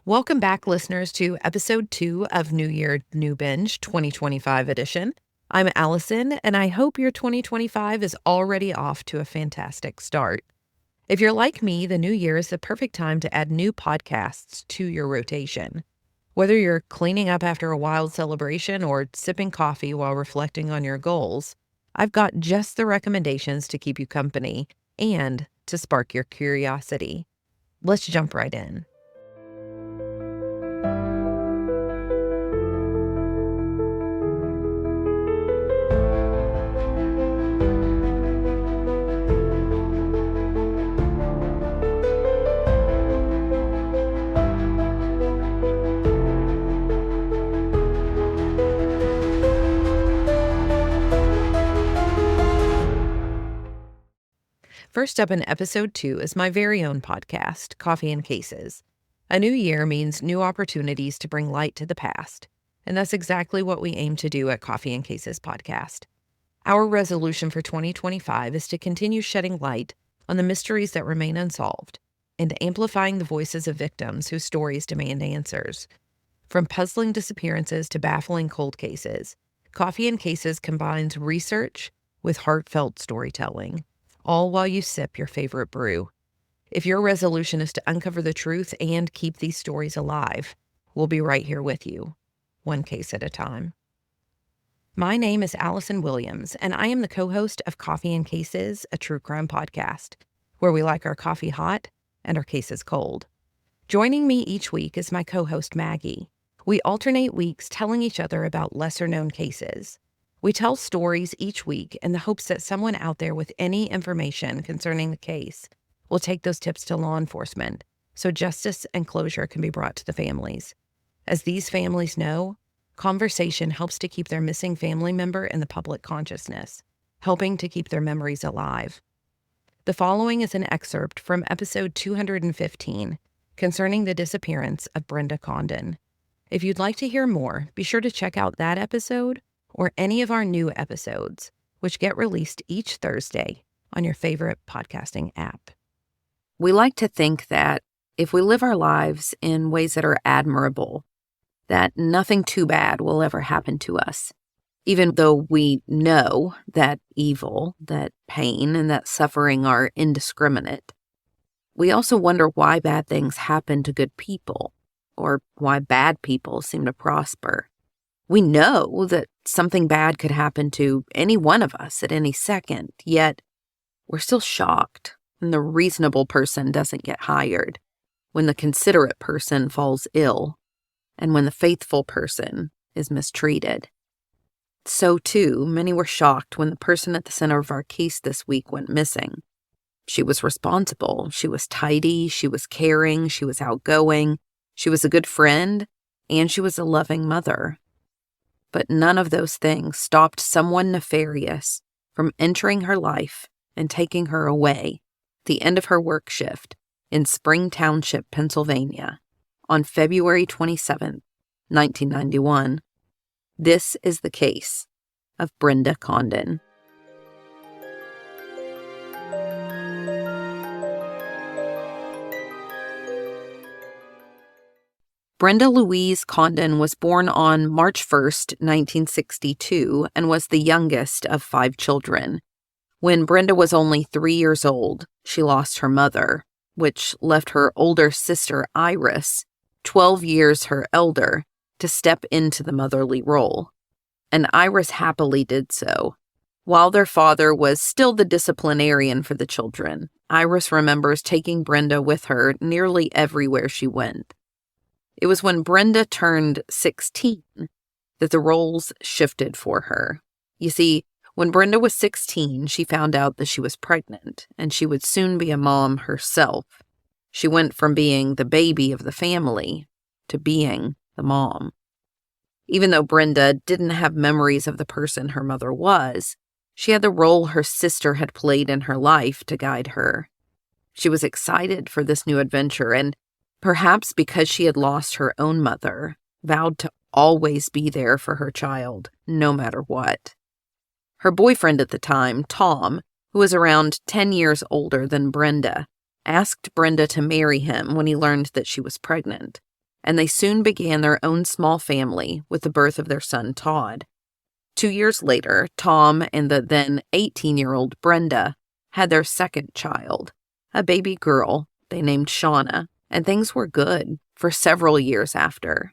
Welcome back, listeners, to episode 2 of New Year, New Binge 2025 edition. I'm Allison, and I hope your 2025 is already off to a fantastic start. If you're like me, the new year is the perfect time to add new podcasts to your rotation. Whether you're cleaning up after a wild celebration or sipping coffee while reflecting on your goals, I've got just the recommendations to keep you company and to spark your curiosity. Let's jump right in. First up in episode 2 is my very own podcast, Coffee and Cases. A new year means new opportunities to bring light to the past, and that's exactly what we aim to do at Coffee and Cases podcast. Our resolution for 2025 is to continue shedding light on the mysteries that remain unsolved and amplifying the voices of victims whose stories demand answers. From puzzling disappearances to baffling cold cases, Coffee and Cases combines research with heartfelt storytelling, all while you sip your favorite brew. If your resolution is to uncover the truth and keep these stories alive, we'll be right here with you, one case at a time. My name is Allison Williams, and I am the co-host of Coffee and Cases, a true crime podcast, where we like our coffee hot and our cases cold. Joining me each week is my co-host Maggie. We alternate weeks telling each other about lesser-known cases. We tell stories each week in the hopes that someone out there with any information concerning the case will take those tips to law enforcement so justice and closure can be brought to the families. As these families know, conversation helps to keep their missing family member in the public consciousness, helping to keep their memories alive. The following is an excerpt from episode 215 concerning the disappearance of Brenda Condon. If you'd like to hear more, be sure to check out that episode or any of our new episodes, which get released each Thursday on your favorite podcasting app. We like to think that if we live our lives in ways that are admirable, that nothing too bad will ever happen to us, even though we know that evil, that pain, and that suffering are indiscriminate. We also wonder why bad things happen to good people, or why bad people seem to prosper. We know that something bad could happen to any one of us at any second, yet we're still shocked when the reasonable person doesn't get hired, when the considerate person falls ill, and when the faithful person is mistreated. So, too, many were shocked when the person at the center of our case this week went missing. She was responsible, she was tidy, she was caring, she was outgoing, she was a good friend, and she was a loving mother. But none of those things stopped someone nefarious from entering her life and taking her away at the end of her work shift in Spring Township, Pennsylvania, on February 27, 1991. This is the case of Brenda Condon. Brenda Louise Condon was born on March 1st, 1962, and was the youngest of 5 children. When Brenda was only 3 years old, she lost her mother, which left her older sister Iris, 12 years her elder, to step into the motherly role. And Iris happily did so. While their father was still the disciplinarian for the children, Iris remembers taking Brenda with her nearly everywhere she went. It was when Brenda turned 16 that the roles shifted for her. You see, when Brenda was 16, she found out that she was pregnant, and she would soon be a mom herself. She went from being the baby of the family to being the mom. Even though Brenda didn't have memories of the person her mother was, she had the role her sister had played in her life to guide her. She was excited for this new adventure, and perhaps because she had lost her own mother, vowed to always be there for her child, no matter what. Her boyfriend at the time, Tom, who was around 10 years older than Brenda, asked Brenda to marry him when he learned that she was pregnant. and they soon began their own small family with the birth of their son, Todd. 2 years later, Tom and the then 18-year-old Brenda had their second child, a baby girl they named Shauna, and things were good for several years after.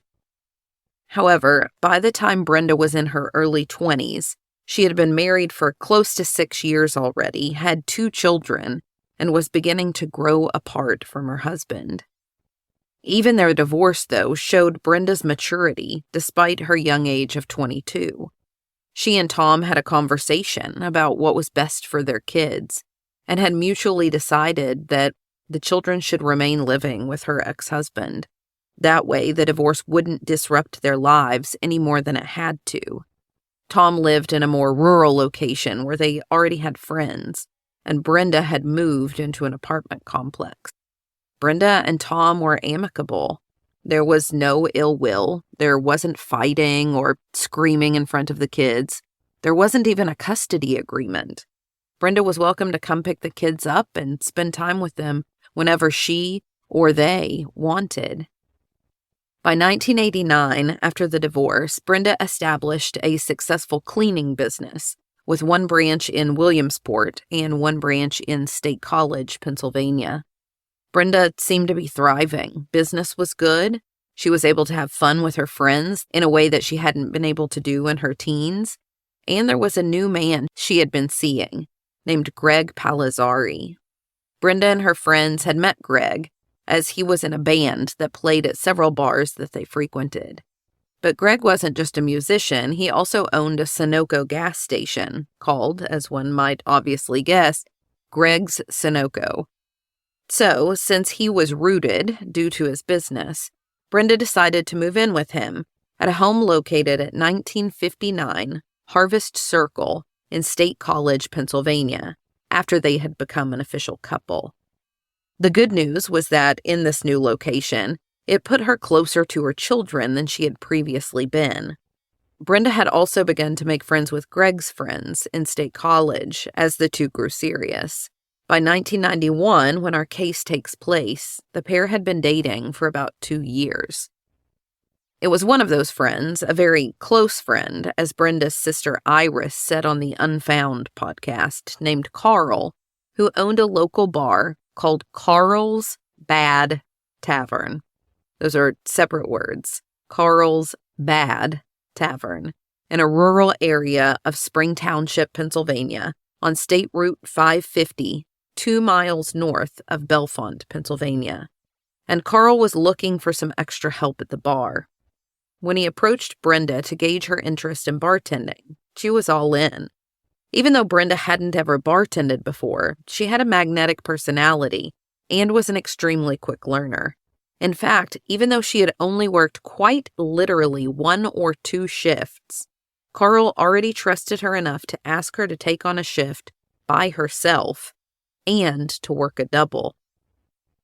However, by the time Brenda was in her early 20s, she had been married for close to 6 years already, had 2 children, and was beginning to grow apart from her husband. Even their divorce, though, showed Brenda's maturity despite her young age of 22. She and Tom had a conversation about what was best for their kids and had mutually decided that the children should remain living with her ex-husband. That way, the divorce wouldn't disrupt their lives any more than it had to. Tom lived in a more rural location where they already had friends, and Brenda had moved into an apartment complex. Brenda and Tom were amicable. There was no ill will. There wasn't fighting or screaming in front of the kids. There wasn't even a custody agreement. Brenda was welcome to come pick the kids up and spend time with them whenever she or they wanted. By 1989, after the divorce, Brenda established a successful cleaning business with one branch in Williamsport and one branch in State College, Pennsylvania. Brenda seemed to be thriving. Business was good. She was able to have fun with her friends in a way that she hadn't been able to do in her teens. And there was a new man she had been seeing, named Greg Palazzari. Brenda and her friends had met Greg, as he was in a band that played at several bars that they frequented. But Greg wasn't just a musician, he also owned a Sunoco gas station, called, as one might obviously guess, Greg's Sunoco. So, since he was rooted due to his business, Brenda decided to move in with him at a home located at 1959 Harvest Circle in State College, Pennsylvania, after they had become an official couple. The good news was that in this new location, it put her closer to her children than she had previously been. Brenda had also begun to make friends with Greg's friends in State College as the two grew serious. By 1991, when our case takes place, the pair had been dating for about 2 years. It was one of those friends, a very close friend, as Brenda's sister Iris said on the Unfound podcast, named Carl, who owned a local bar called Carl's Bad Tavern. Those are separate words. Carl's Bad Tavern, in a rural area of Spring Township, Pennsylvania, on State Route 550, 2 miles north of Bellefonte, Pennsylvania. And Carl was looking for some extra help at the bar. When he approached Brenda to gauge her interest in bartending, she was all in. Even though Brenda hadn't ever bartended before, she had a magnetic personality and was an extremely quick learner. In fact, even though she had only worked quite literally 1 or 2 shifts, Carl already trusted her enough to ask her to take on a shift by herself and to work a double.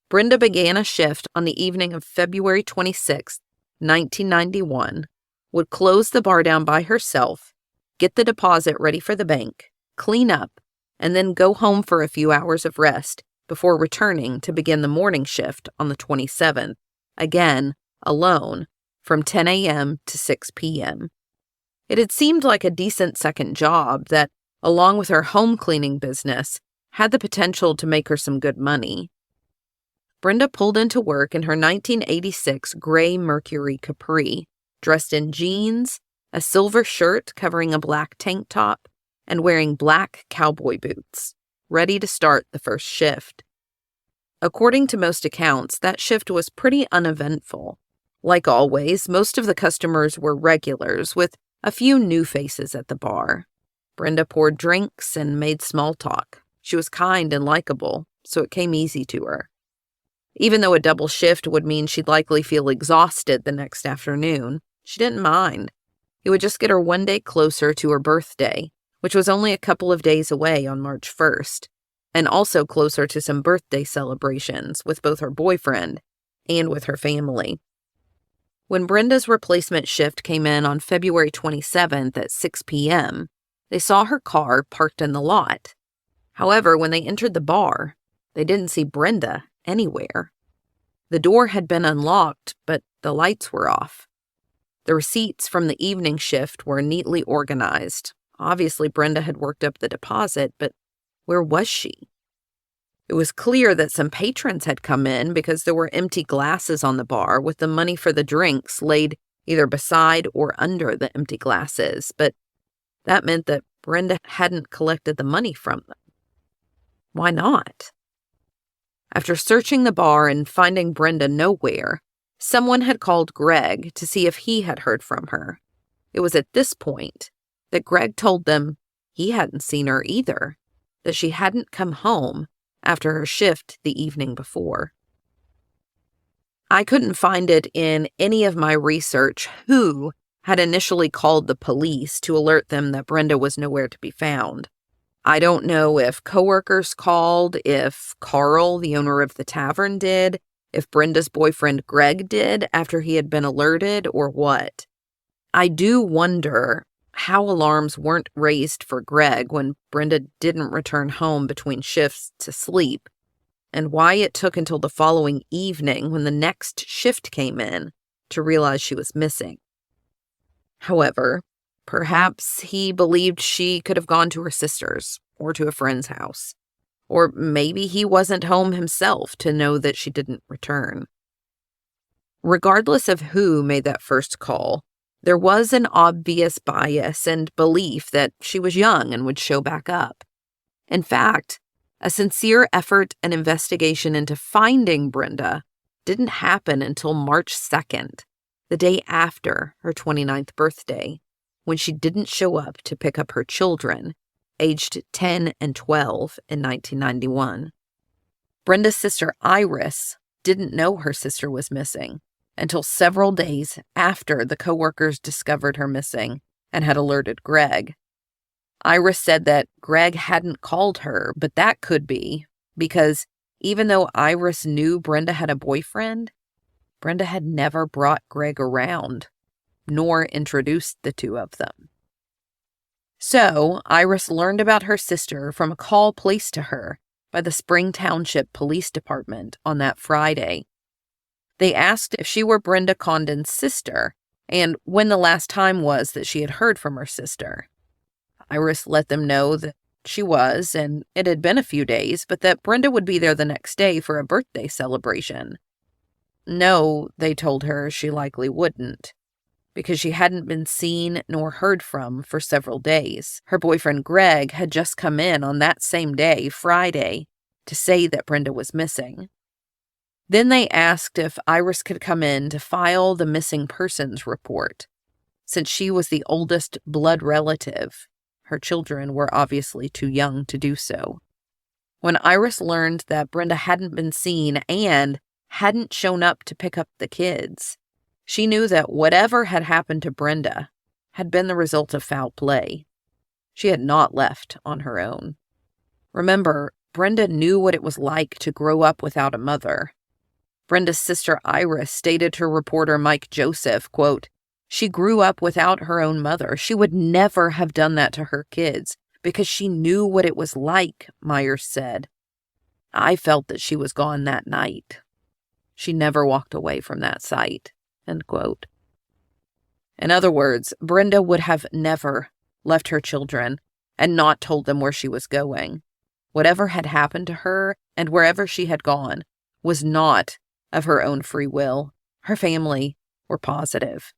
Brenda began a shift on the evening of February 26, 1991, would close the bar down by herself, get the deposit ready for the bank, clean up, and then go home for a few hours of rest before returning to begin the morning shift on the 27th, again, alone, from 10 a.m. to 6 p.m. It had seemed like a decent second job that, along with her home cleaning business, had the potential to make her some good money. Brenda pulled into work in her 1986 gray Mercury Capri, dressed in jeans, a silver shirt covering a black tank top, and wearing black cowboy boots, ready to start the first shift. According to most accounts, that shift was pretty uneventful. Like always, most of the customers were regulars, with a few new faces at the bar. Brenda poured drinks and made small talk. She was kind and likable, so it came easy to her. Even though a double shift would mean she'd likely feel exhausted the next afternoon, she didn't mind. It would just get her 1 day closer to her birthday, which was only a couple of days away on March 1st, and also closer to some birthday celebrations with both her boyfriend and with her family. When Brenda's replacement shift came in on February 27th at 6 p.m., they saw her car parked in the lot. However, when they entered the bar, they didn't see Brenda anywhere. The door had been unlocked, but the lights were off. The receipts from the evening shift were neatly organized. Obviously, Brenda had worked up the deposit, but where was she? It was clear that some patrons had come in because there were empty glasses on the bar with the money for the drinks laid either beside or under the empty glasses, but that meant that Brenda hadn't collected the money from them. Why not? After searching the bar and finding Brenda nowhere, someone had called Greg to see if he had heard from her. It was at this point that Greg told them he hadn't seen her either, that she hadn't come home after her shift the evening before. I couldn't find it in any of my research who had initially called the police to alert them that Brenda was nowhere to be found. I don't know if coworkers called, if Carl, the owner of the tavern, did, if Brenda's boyfriend Greg did after he had been alerted, or what. I do wonder how alarms weren't raised for Greg when Brenda didn't return home between shifts to sleep, and why it took until the following evening when the next shift came in to realize she was missing. However, perhaps he believed she could have gone to her sister's or to a friend's house, or maybe he wasn't home himself to know that she didn't return. Regardless of who made that first call, there was an obvious bias and belief that she was young and would show back up. In fact, a sincere effort and investigation into finding Brenda didn't happen until March 2nd, the day after her 29th birthday, when she didn't show up to pick up her children, aged 10 and 12 in 1991. Brenda's sister Iris didn't know her sister was missing until several days after the coworkers discovered her missing and had alerted Greg. Iris said that Greg hadn't called her, but that could be because even though Iris knew Brenda had a boyfriend, Brenda had never brought Greg around, nor introduced the two of them. So, Iris learned about her sister from a call placed to her by the Spring Township Police Department on that Friday. They asked if she were Brenda Condon's sister and when the last time was that she had heard from her sister. Iris let them know that she was, and it had been a few days, but that Brenda would be there the next day for a birthday celebration. No, they told her she likely wouldn't, because she hadn't been seen nor heard from for several days. Her boyfriend Greg had just come in on that same day, Friday, to say that Brenda was missing. Then they asked if Iris could come in to file the missing persons report, since she was the oldest blood relative. Her children were obviously too young to do so. When Iris learned that Brenda hadn't been seen and hadn't shown up to pick up the kids, she knew that whatever had happened to Brenda had been the result of foul play. She had not left on her own. Remember, Brenda knew what it was like to grow up without a mother. Brenda's sister Iris stated to reporter Mike Joseph, quote, "She grew up without her own mother. She would never have done that to her kids because she knew what it was like," Myers said. "I felt that she was gone that night. She never walked away from that site," end quote. In other words, Brenda would have never left her children and not told them where she was going. Whatever had happened to her and wherever she had gone was not of her own free will. Her family were positive.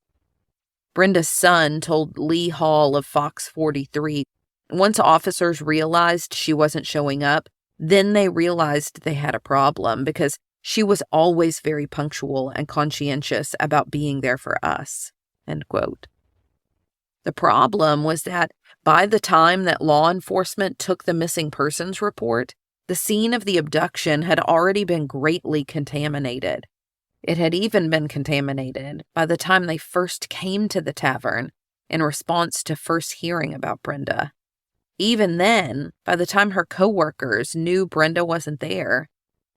Brenda's son told Lee Hall of Fox 43, once officers realized she wasn't showing up, then they realized they had a problem because she was always very punctual and conscientious about being there for us, end quote. The problem was that by the time that law enforcement took the missing persons report, the scene of the abduction had already been greatly contaminated. It had even been contaminated by the time they first came to the tavern in response to first hearing about Brenda. Even then, by the time her coworkers knew Brenda wasn't there,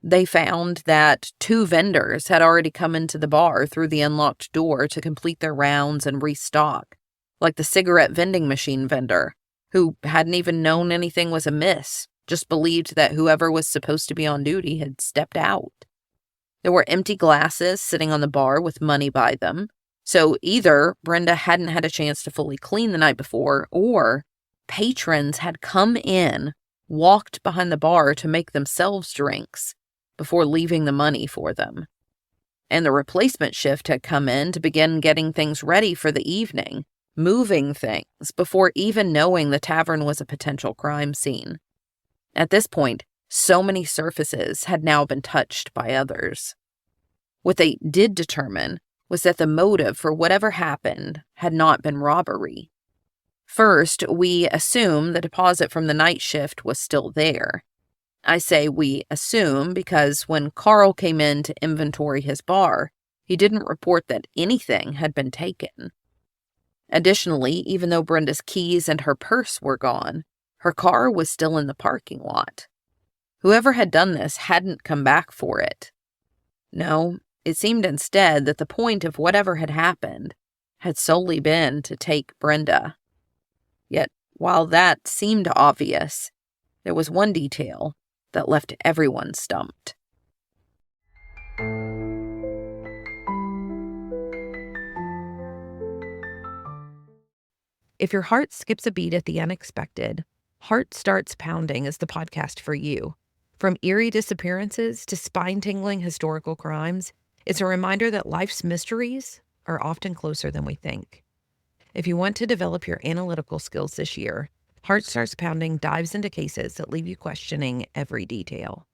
they found that 2 vendors had already come into the bar through the unlocked door to complete their rounds and restock, like the cigarette vending machine vendor, who hadn't even known anything was amiss, just believed that whoever was supposed to be on duty had stepped out. There were empty glasses sitting on the bar with money by them. So either Brenda hadn't had a chance to fully clean the night before, or patrons had come in, walked behind the bar to make themselves drinks before leaving the money for them. And the replacement shift had come in to begin getting things ready for the evening, moving things before even knowing the tavern was a potential crime scene. At this point, so many surfaces had now been touched by others. What they did determine was that the motive for whatever happened had not been robbery. First, we assume the deposit from the night shift was still there. I say we assume because when Carl came in to inventory his bar, he didn't report that anything had been taken. Additionally, even though Brenda's keys and her purse were gone, her car was still in the parking lot. Whoever had done this hadn't come back for it. No, it seemed instead that the point of whatever had happened had solely been to take Brenda. Yet, while that seemed obvious, there was one detail that left everyone stumped. If your heart skips a beat at the unexpected, Heart Starts Pounding is the podcast for you. From eerie disappearances to spine-tingling historical crimes, it's a reminder that life's mysteries are often closer than we think. If you want to develop your analytical skills this year, Heart Starts Pounding dives into cases that leave you questioning every detail.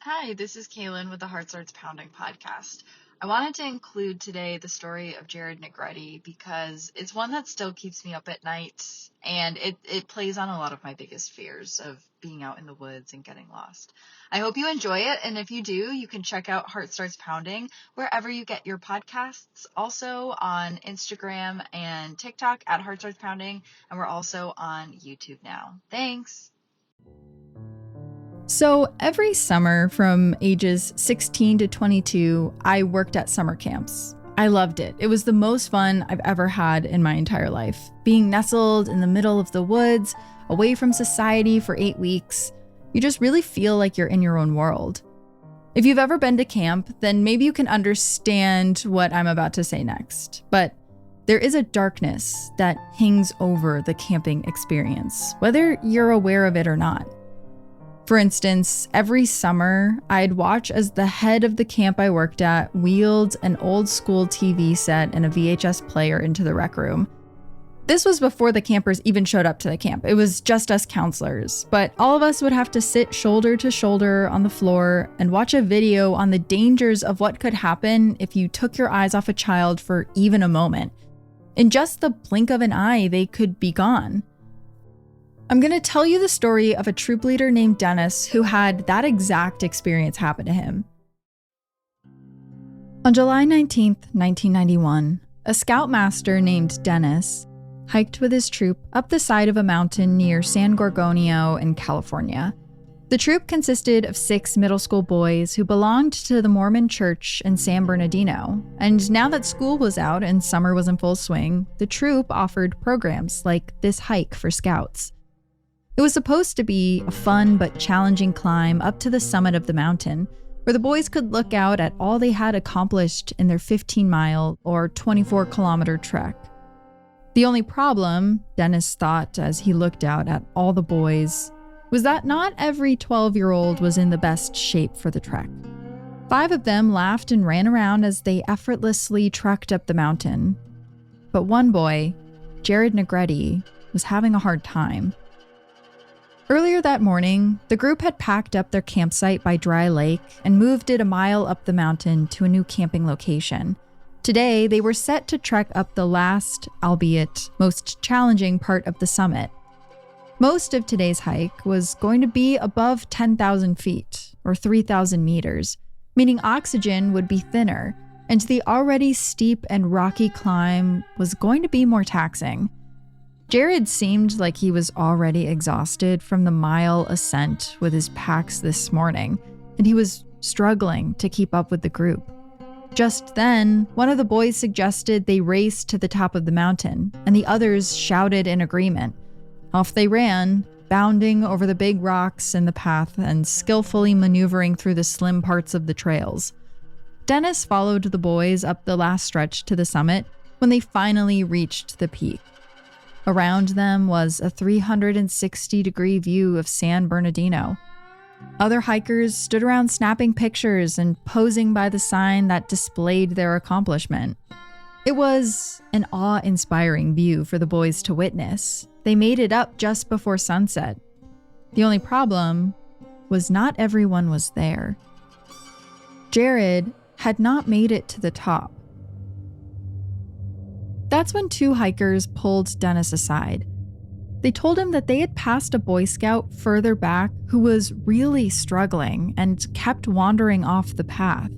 Hi, this is Kaylin with the Heart Starts Pounding podcast. I wanted to include today the story of Jared Negretti because it's one that still keeps me up at night, and it plays on a lot of my biggest fears of being out in the woods and getting lost. I hope you enjoy it, and if you do, you can check out Heart Starts Pounding wherever you get your podcasts, also on Instagram and TikTok at Heart Starts Pounding, and we're also on YouTube now. Thanks! So every summer from ages 16 to 22, I worked at summer camps. I loved it. It was the most fun I've ever had in my entire life. Being nestled in the middle of the woods, away from society for 8 weeks, you just really feel like you're in your own world. If you've ever been to camp, then maybe you can understand what I'm about to say next. But there is a darkness that hangs over the camping experience, whether you're aware of it or not. For instance, every summer, I'd watch as the head of the camp I worked at wheeled an old school TV set and a VHS player into the rec room. This was before the campers even showed up to the camp. It was just us counselors, but all of us would have to sit shoulder to shoulder on the floor and watch a video on the dangers of what could happen if you took your eyes off a child for even a moment. In just the blink of an eye, they could be gone. I'm going to tell you the story of a troop leader named Dennis who had that exact experience happen to him. On July 19th, 1991, a scoutmaster named Dennis hiked with his troop up the side of a mountain near San Gorgonio in California. The troop consisted of 6 middle school boys who belonged to the Mormon church in San Bernardino, and now that school was out and summer was in full swing, the troop offered programs like this hike for scouts. It was supposed to be a fun but challenging climb up to the summit of the mountain, where the boys could look out at all they had accomplished in their 15-mile or 24-kilometer trek. The only problem, Dennis thought as he looked out at all the boys, was that not every 12-year-old was in the best shape for the trek. 5 of them laughed and ran around as they effortlessly trekked up the mountain. But one boy, Jared Negretti, was having a hard time. Earlier that morning, the group had packed up their campsite by Dry Lake and moved it a mile up the mountain to a new camping location. Today, they were set to trek up the last, albeit most challenging part of the summit. Most of today's hike was going to be above 10,000 feet, or 3,000 meters, meaning oxygen would be thinner, and the already steep and rocky climb was going to be more taxing. Jared seemed like he was already exhausted from the mile ascent with his packs this morning, and he was struggling to keep up with the group. Just then, one of the boys suggested they race to the top of the mountain, and the others shouted in agreement. Off they ran, bounding over the big rocks in the path and skillfully maneuvering through the slim parts of the trails. Dennis followed the boys up the last stretch to the summit when they finally reached the peak. Around them was a 360-degree view of San Bernardino. Other hikers stood around snapping pictures and posing by the sign that displayed their accomplishment. It was an awe-inspiring view for the boys to witness. They made it up just before sunset. The only problem was not everyone was there. Jared had not made it to the top. That's when two hikers pulled Dennis aside. They told him that they had passed a Boy Scout further back who was really struggling and kept wandering off the path.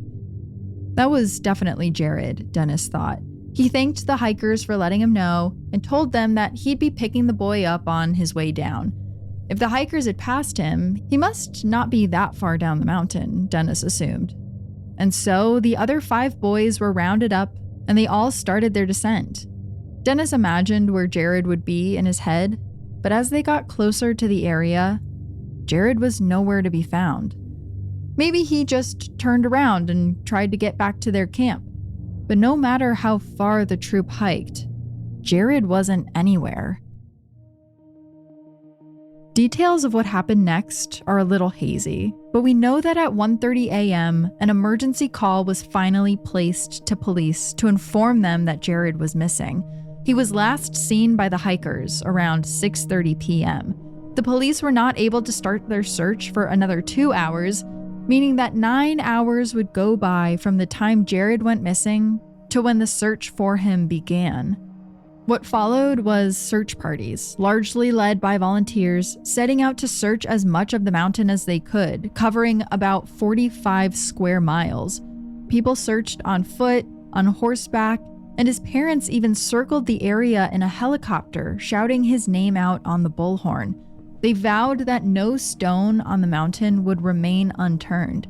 That was definitely Jared, Dennis thought. He thanked the hikers for letting him know and told them that he'd be picking the boy up on his way down. If the hikers had passed him, he must not be that far down the mountain, Dennis assumed. And so the other 5 boys were rounded up and they all started their descent. Dennis imagined where Jared would be in his head, but as they got closer to the area, Jared was nowhere to be found. Maybe he just turned around and tried to get back to their camp. But no matter how far the troop hiked, Jared wasn't anywhere. Details of what happened next are a little hazy, but we know that at 1:30 a.m., an emergency call was finally placed to police to inform them that Jared was missing. He was last seen by the hikers around 6:30 p.m. The police were not able to start their search for another 2 hours, meaning that 9 hours would go by from the time Jared went missing to when the search for him began. What followed was search parties, largely led by volunteers, setting out to search as much of the mountain as they could, covering about 45 square miles. People searched on foot, on horseback, and his parents even circled the area in a helicopter, shouting his name out on the bullhorn. They vowed that no stone on the mountain would remain unturned.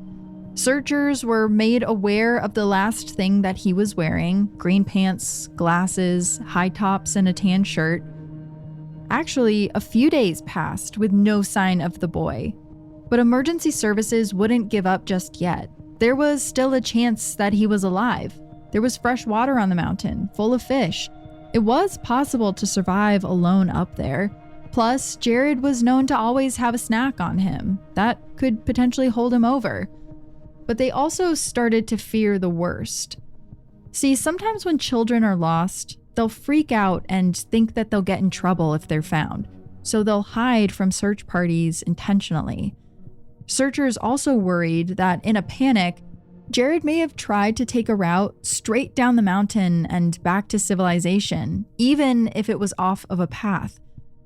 Searchers were made aware of the last thing that he was wearing: green pants, glasses, high tops, and a tan shirt. Actually, a few days passed with no sign of the boy. But emergency services wouldn't give up just yet. There was still a chance that he was alive. There was fresh water on the mountain, full of fish. It was possible to survive alone up there. Plus, Jared was known to always have a snack on him. That could potentially hold him over. But they also started to fear the worst. See, sometimes when children are lost, they'll freak out and think that they'll get in trouble if they're found, so they'll hide from search parties intentionally. Searchers also worried that in a panic, Jared may have tried to take a route straight down the mountain and back to civilization, even if it was off of a path.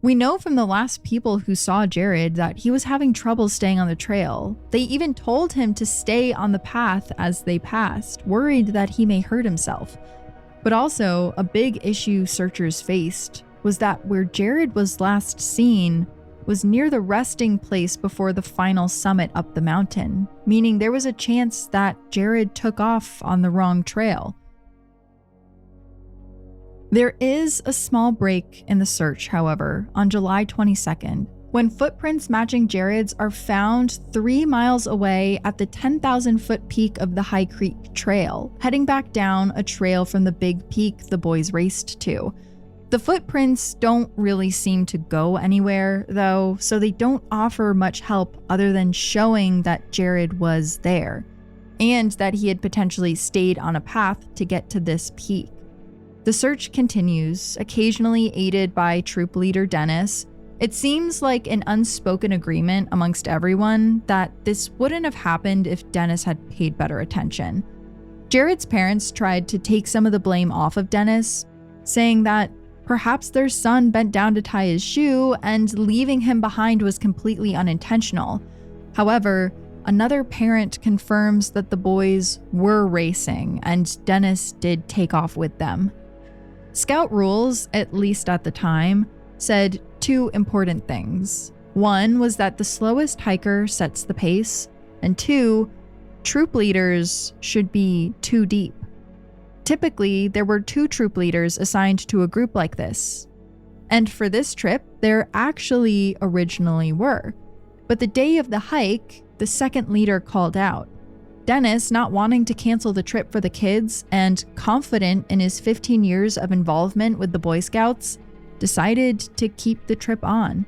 We know from the last people who saw Jared that he was having trouble staying on the trail. They even told him to stay on the path as they passed, worried that he may hurt himself. But also, a big issue searchers faced was that where Jared was last seen was near the resting place before the final summit up the mountain, meaning there was a chance that Jared took off on the wrong trail. There is a small break in the search, however, on July 22nd, when footprints matching Jared's are found 3 miles away at the 10,000-foot peak of the High Creek Trail, heading back down a trail from the big peak the boys raced to. The footprints don't really seem to go anywhere, though, so they don't offer much help other than showing that Jared was there, and that he had potentially stayed on a path to get to this peak. The search continues, occasionally aided by troop leader Dennis. It seems like an unspoken agreement amongst everyone that this wouldn't have happened if Dennis had paid better attention. Jared's parents tried to take some of the blame off of Dennis, saying that perhaps their son bent down to tie his shoe and leaving him behind was completely unintentional. However, another parent confirms that the boys were racing and Dennis did take off with them. Scout rules, at least at the time, said 2 important things. 1 was that the slowest hiker sets the pace, and 2, troop leaders should be 2 deep. Typically, there were 2 troop leaders assigned to a group like this. And for this trip, there actually originally were. But the day of the hike, the second leader called out. Dennis, not wanting to cancel the trip for the kids and confident in his 15 years of involvement with the Boy Scouts, decided to keep the trip on.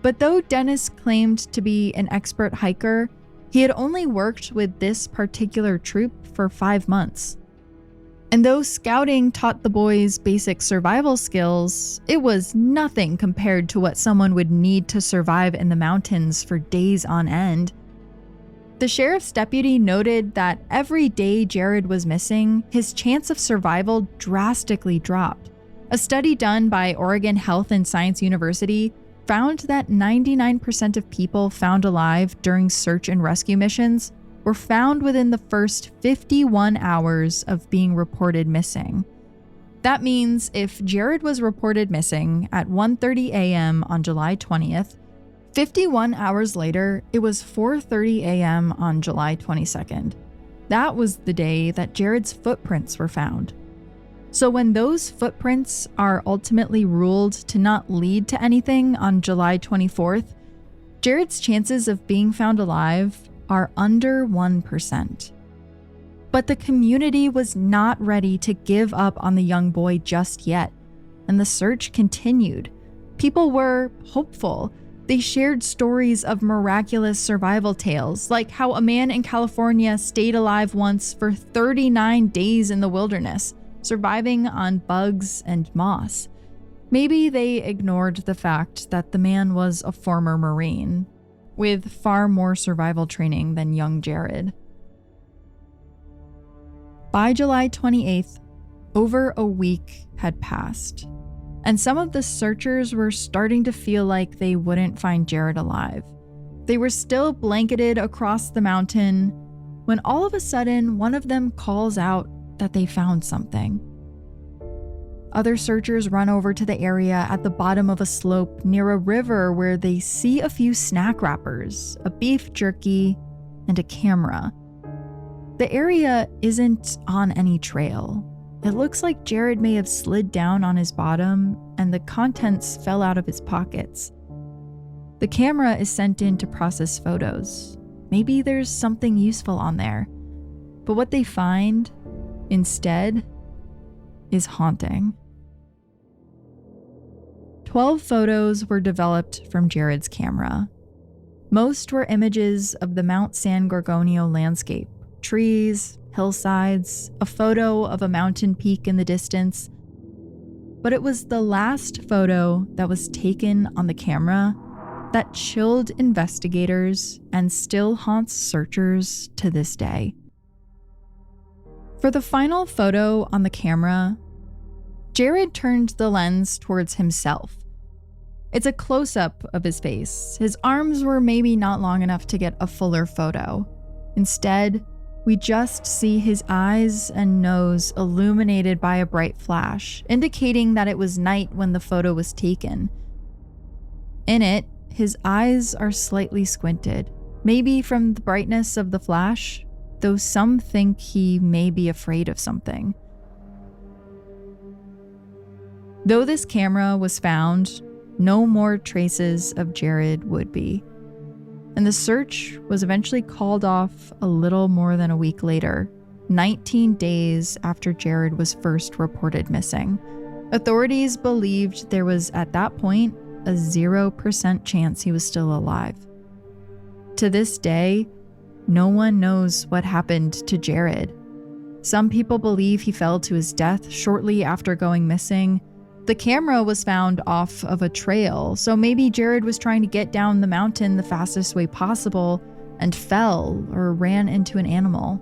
But though Dennis claimed to be an expert hiker, he had only worked with this particular troop for 5 months. And though scouting taught the boys basic survival skills, it was nothing compared to what someone would need to survive in the mountains for days on end. The sheriff's deputy noted that every day Jared was missing, his chance of survival drastically dropped. A study done by Oregon Health and Science University found that 99% of people found alive during search and rescue missions were found within the first 51 hours of being reported missing. That means if Jared was reported missing at 1:30 a.m. on July 20th, 51 hours later, it was 4:30 a.m. on July 22nd. That was the day that Jared's footprints were found. So when those footprints are ultimately ruled to not lead to anything on July 24th, Jared's chances of being found alive are under 1%. But the community was not ready to give up on the young boy just yet, and the search continued. People were hopeful. They shared stories of miraculous survival tales, like how a man in California stayed alive once for 39 days in the wilderness, surviving on bugs and moss. Maybe they ignored the fact that the man was a former Marine, with far more survival training than young Jared. By July 28th, over a week had passed, and some of the searchers were starting to feel like they wouldn't find Jared alive. They were still blanketed across the mountain when all of a sudden one of them calls out that they found something. Other searchers run over to the area at the bottom of a slope near a river where they see a few snack wrappers, a beef jerky, and a camera. The area isn't on any trail. It looks like Jared may have slid down on his bottom and the contents fell out of his pockets. The camera is sent in to process photos. Maybe there's something useful on there. But what they find, instead, is haunting. 12 photos were developed from Jared's camera. Most were images of the Mount San Gorgonio landscape, trees, hillsides, a photo of a mountain peak in the distance. But it was the last photo that was taken on the camera that chilled investigators and still haunts searchers to this day. For the final photo on the camera, Jared turned the lens towards himself. It's a close-up of his face. His arms were maybe not long enough to get a fuller photo. Instead, we just see his eyes and nose illuminated by a bright flash, indicating that it was night when the photo was taken. In it, his eyes are slightly squinted, maybe from the brightness of the flash, though some think he may be afraid of something. Though this camera was found, no more traces of Jared would be. And the search was eventually called off a little more than a week later, 19 days after Jared was first reported missing. Authorities believed there was, at that point, a 0% chance he was still alive. To this day, no one knows what happened to Jared. Some people believe he fell to his death shortly after going missing. The camera was found off of a trail, so maybe Jared was trying to get down the mountain the fastest way possible and fell or ran into an animal.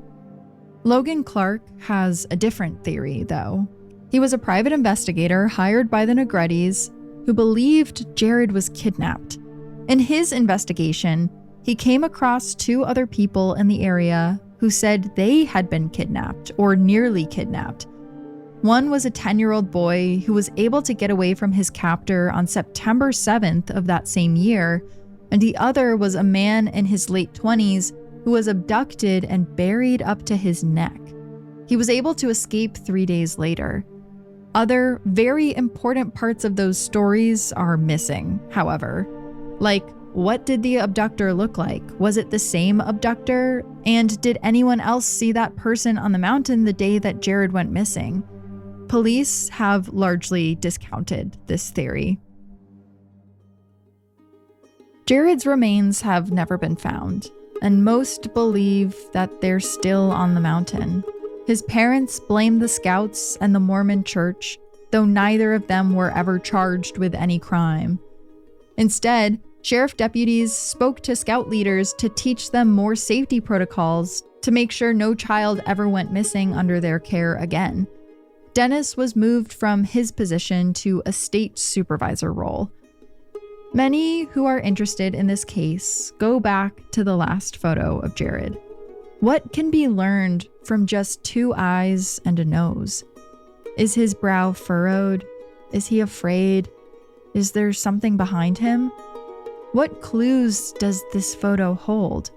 Logan Clark has a different theory, though. He was a private investigator hired by the Negrettis who believed Jared was kidnapped. In his investigation, he came across 2 other people in the area who said they had been kidnapped or nearly kidnapped. One was a 10-year-old boy who was able to get away from his captor on September 7th of that same year, and the other was a man in his late 20s who was abducted and buried up to his neck. He was able to escape 3 days later. Other very important parts of those stories are missing, however. Like, what did the abductor look like? Was it the same abductor? And did anyone else see that person on the mountain the day that Jared went missing? Police have largely discounted this theory. Jared's remains have never been found, and most believe that they're still on the mountain. His parents blame the Scouts and the Mormon Church, though neither of them were ever charged with any crime. Instead, sheriff deputies spoke to Scout leaders to teach them more safety protocols to make sure no child ever went missing under their care again. Dennis was moved from his position to a state supervisor role. Many who are interested in this case go back to the last photo of Jared. What can be learned from just 2 eyes and a nose? Is his brow furrowed? Is he afraid? Is there something behind him? What clues does this photo hold?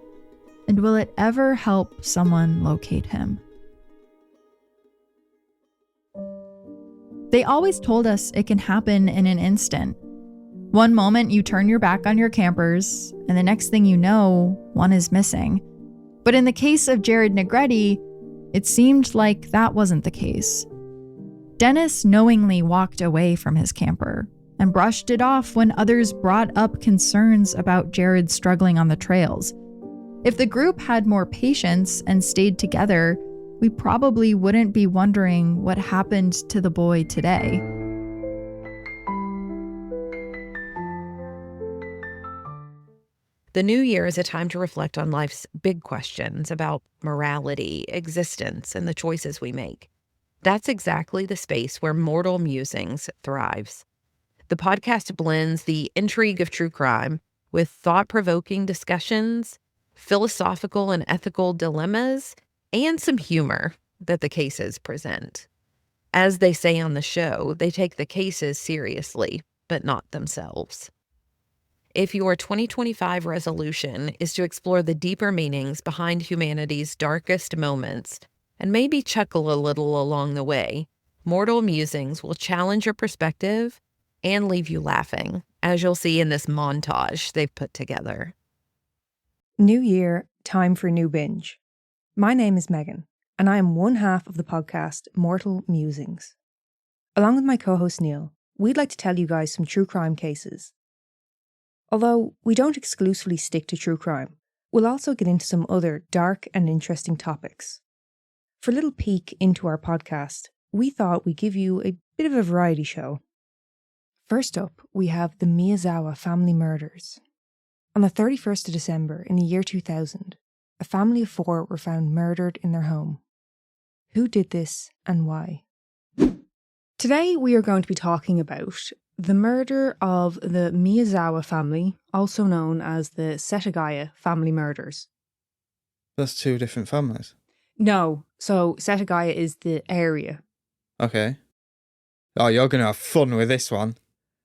And will it ever help someone locate him? They always told us it can happen in an instant. One moment you turn your back on your campers, and the next thing you know, one is missing. But in the case of Jared Negretti, it seemed like that wasn't the case. Dennis knowingly walked away from his camper and brushed it off when others brought up concerns about Jared struggling on the trails. If the group had more patience and stayed together, we probably wouldn't be wondering what happened to the boy today. The new year is a time to reflect on life's big questions about morality, existence, and the choices we make. That's exactly the space where Mortal Musings thrives. The podcast blends the intrigue of true crime with thought-provoking discussions, philosophical and ethical dilemmas, and some humor that the cases present. As they say on the show, they take the cases seriously, but not themselves. If your 2025 resolution is to explore the deeper meanings behind humanity's darkest moments and maybe chuckle a little along the way, Mortal Musings will challenge your perspective and leave you laughing, as you'll see in this montage they've put together. New year, time for a new binge. My name is Megan, and I am one half of the podcast Mortal Musings. Along with my co-host Neil, we'd like to tell you guys some true crime cases. Although we don't exclusively stick to true crime, we'll also get into some other dark and interesting topics. For a little peek into our podcast, we thought we'd give you a bit of a variety show. First up, we have the Miyazawa family murders. On the 31st of December in the year 2000, a family of 4 were found murdered in their home. Who did this and why? Today we are going to be talking about the murder of the Miyazawa family, also known as the Setagaya family murders. That's 2 different families. No, so Setagaya is the area. Okay. Oh, you're going to have fun with this one.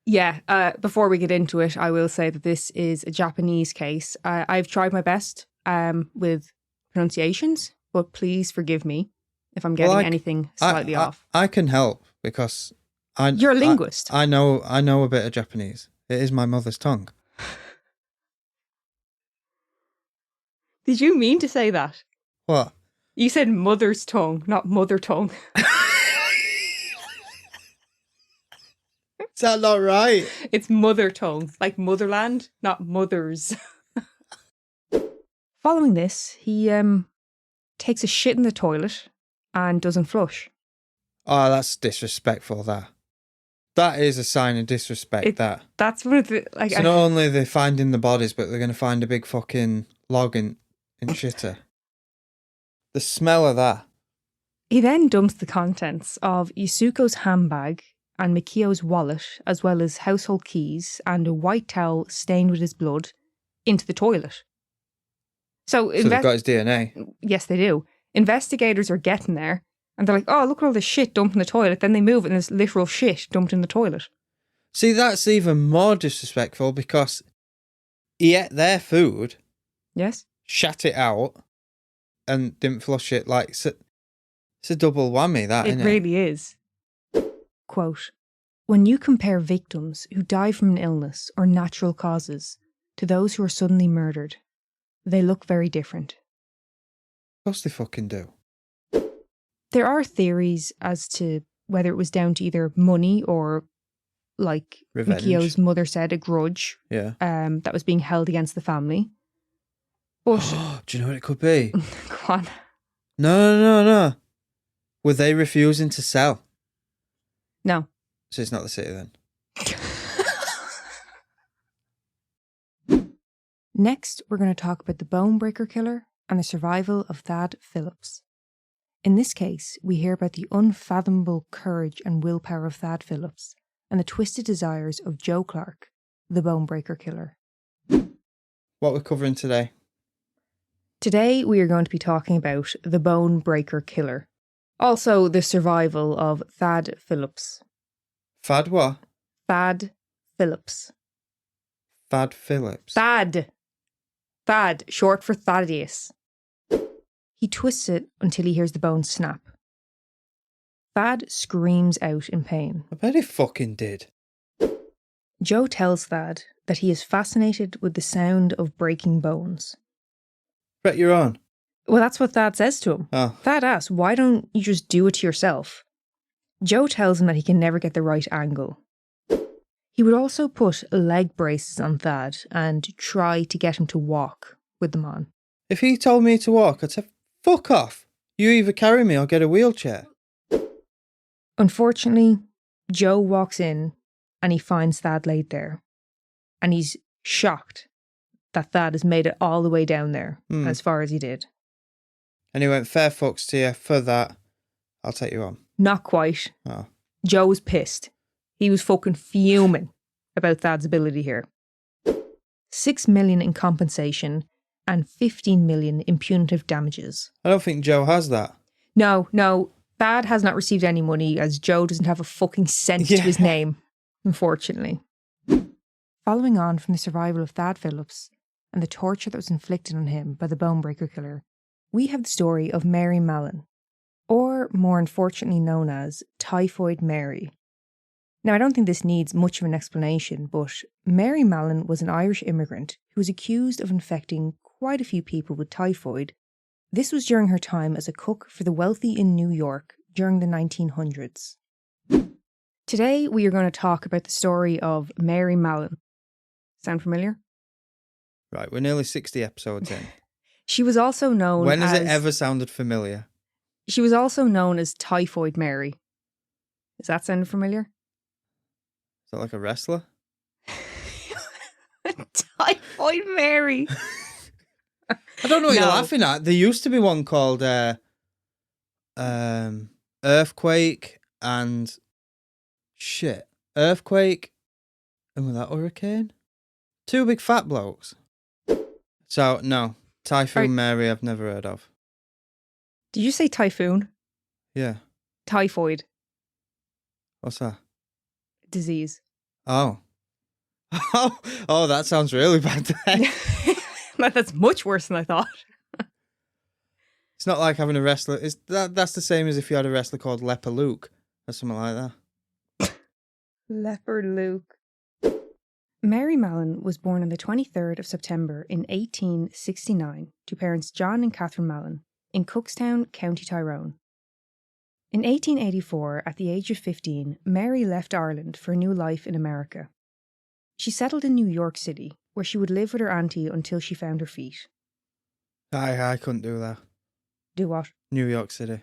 Yeah, before we get into it, I will say that this is a Japanese case. I've tried my best with pronunciations, but please forgive me if I'm getting anything slightly off. I can help because you're a linguist. I know a bit of Japanese. It is my mother's tongue. Did you mean to say that? What? You said mother's tongue, not mother tongue. Is that not right? It's mother tongue, like motherland, not mothers. Following this, he takes a shit in the toilet and doesn't flush. Oh, that's disrespectful, that. That is a sign of disrespect, that. That's what it... So not only are they finding the bodies, but they're going to find a big fucking log in shitter. The smell of that. He then dumps the contents of Yusuko's handbag and Mikio's wallet, as well as household keys and a white towel stained with his blood, into the toilet. So they've got his DNA? Yes, they do. Investigators are getting there, and they're like, oh, look at all this shit dumped in the toilet. Then they move and there's literal shit dumped in the toilet. See, that's even more disrespectful because he ate their food. Yes. Shat it out and didn't flush it. Like, it's a double whammy, that, isn't it? It really is. Quote, "When you compare victims who die from an illness or natural causes to those who are suddenly murdered, they look very different." Of course they fucking do. There are theories as to whether it was down to either money or, like Revenge. Mikio's mother said, a grudge Yeah. that was being held against the family. But Do you know what it could be? go on. No. Were they refusing to sell? No. So it's not the city then. Next, we're going to talk about the bone breaker killer and the survival of Thad Phillips. In this case, we hear about the unfathomable courage and willpower of Thad Phillips and the twisted desires of Joe Clark, the bone breaker killer. What we're covering today? Today, we are going to be talking about the bone breaker killer. Also, the survival of Thad Phillips. Fad what? Thad Phillips. Thad Phillips. Thad, short for Thaddeus. He twists it until he hears the bone snap. Thad screams out in pain. I bet he fucking did. Joe tells Thad that he is fascinated with the sound of breaking bones. Bet you're on. Well, that's what Thad says to him. Oh. Thad asks, "Why don't you just do it to yourself?" Joe tells him that he can never get the right angle. He would also put leg braces on Thad and try to get him to walk with them on. If he told me to walk, I'd say, fuck off. You either carry me or get a wheelchair. Unfortunately, Joe walks in and he finds Thad laid there. And he's shocked that Thad has made it all the way down there as far as he did. And he went, fair fucks to you. For that, I'll take you on. Not quite. Oh. Joe was pissed. He was fucking fuming about Thad's ability here. 6 million in compensation and 15 million in punitive damages. I don't think Joe has that. No. Thad has not received any money as Joe doesn't have a fucking cent to his name, unfortunately. Following on from the survival of Thad Phillips and the torture that was inflicted on him by the bone breaker killer, we have the story of Mary Mallon, or more unfortunately known as Typhoid Mary. Now, I don't think this needs much of an explanation, but Mary Mallon was an Irish immigrant who was accused of infecting quite a few people with typhoid. This was during her time as a cook for the wealthy in New York during the 1900s. Today, we are going to talk about the story of Mary Mallon. Sound familiar? Right, we're nearly 60 episodes in. She was also known When has as... it ever sounded familiar? She was also known as Typhoid Mary. Does that sound familiar? Is that like a wrestler? Typhoid Mary. I don't know what you're No. laughing at. There used to be one called Earthquake and... Shit. Earthquake and with that hurricane? Two big fat blokes. So, no. Typhoon Mary I've never heard of. Did you say typhoon? Yeah. Typhoid What's that? disease. Oh. Oh, that sounds really bad then. That's much worse than I thought. It's not like having a wrestler. That's the same as if you had a wrestler called Leper Luke or something like that. Leopard Luke. Mary Mallon was born on the 23rd of September in 1869 to parents John and Catherine Mallon in Cookstown, County Tyrone. In 1884, at the age of 15, Mary left Ireland for a new life in America. She settled in New York City, where she would live with her auntie until she found her feet. I couldn't do that. Do what? New York City.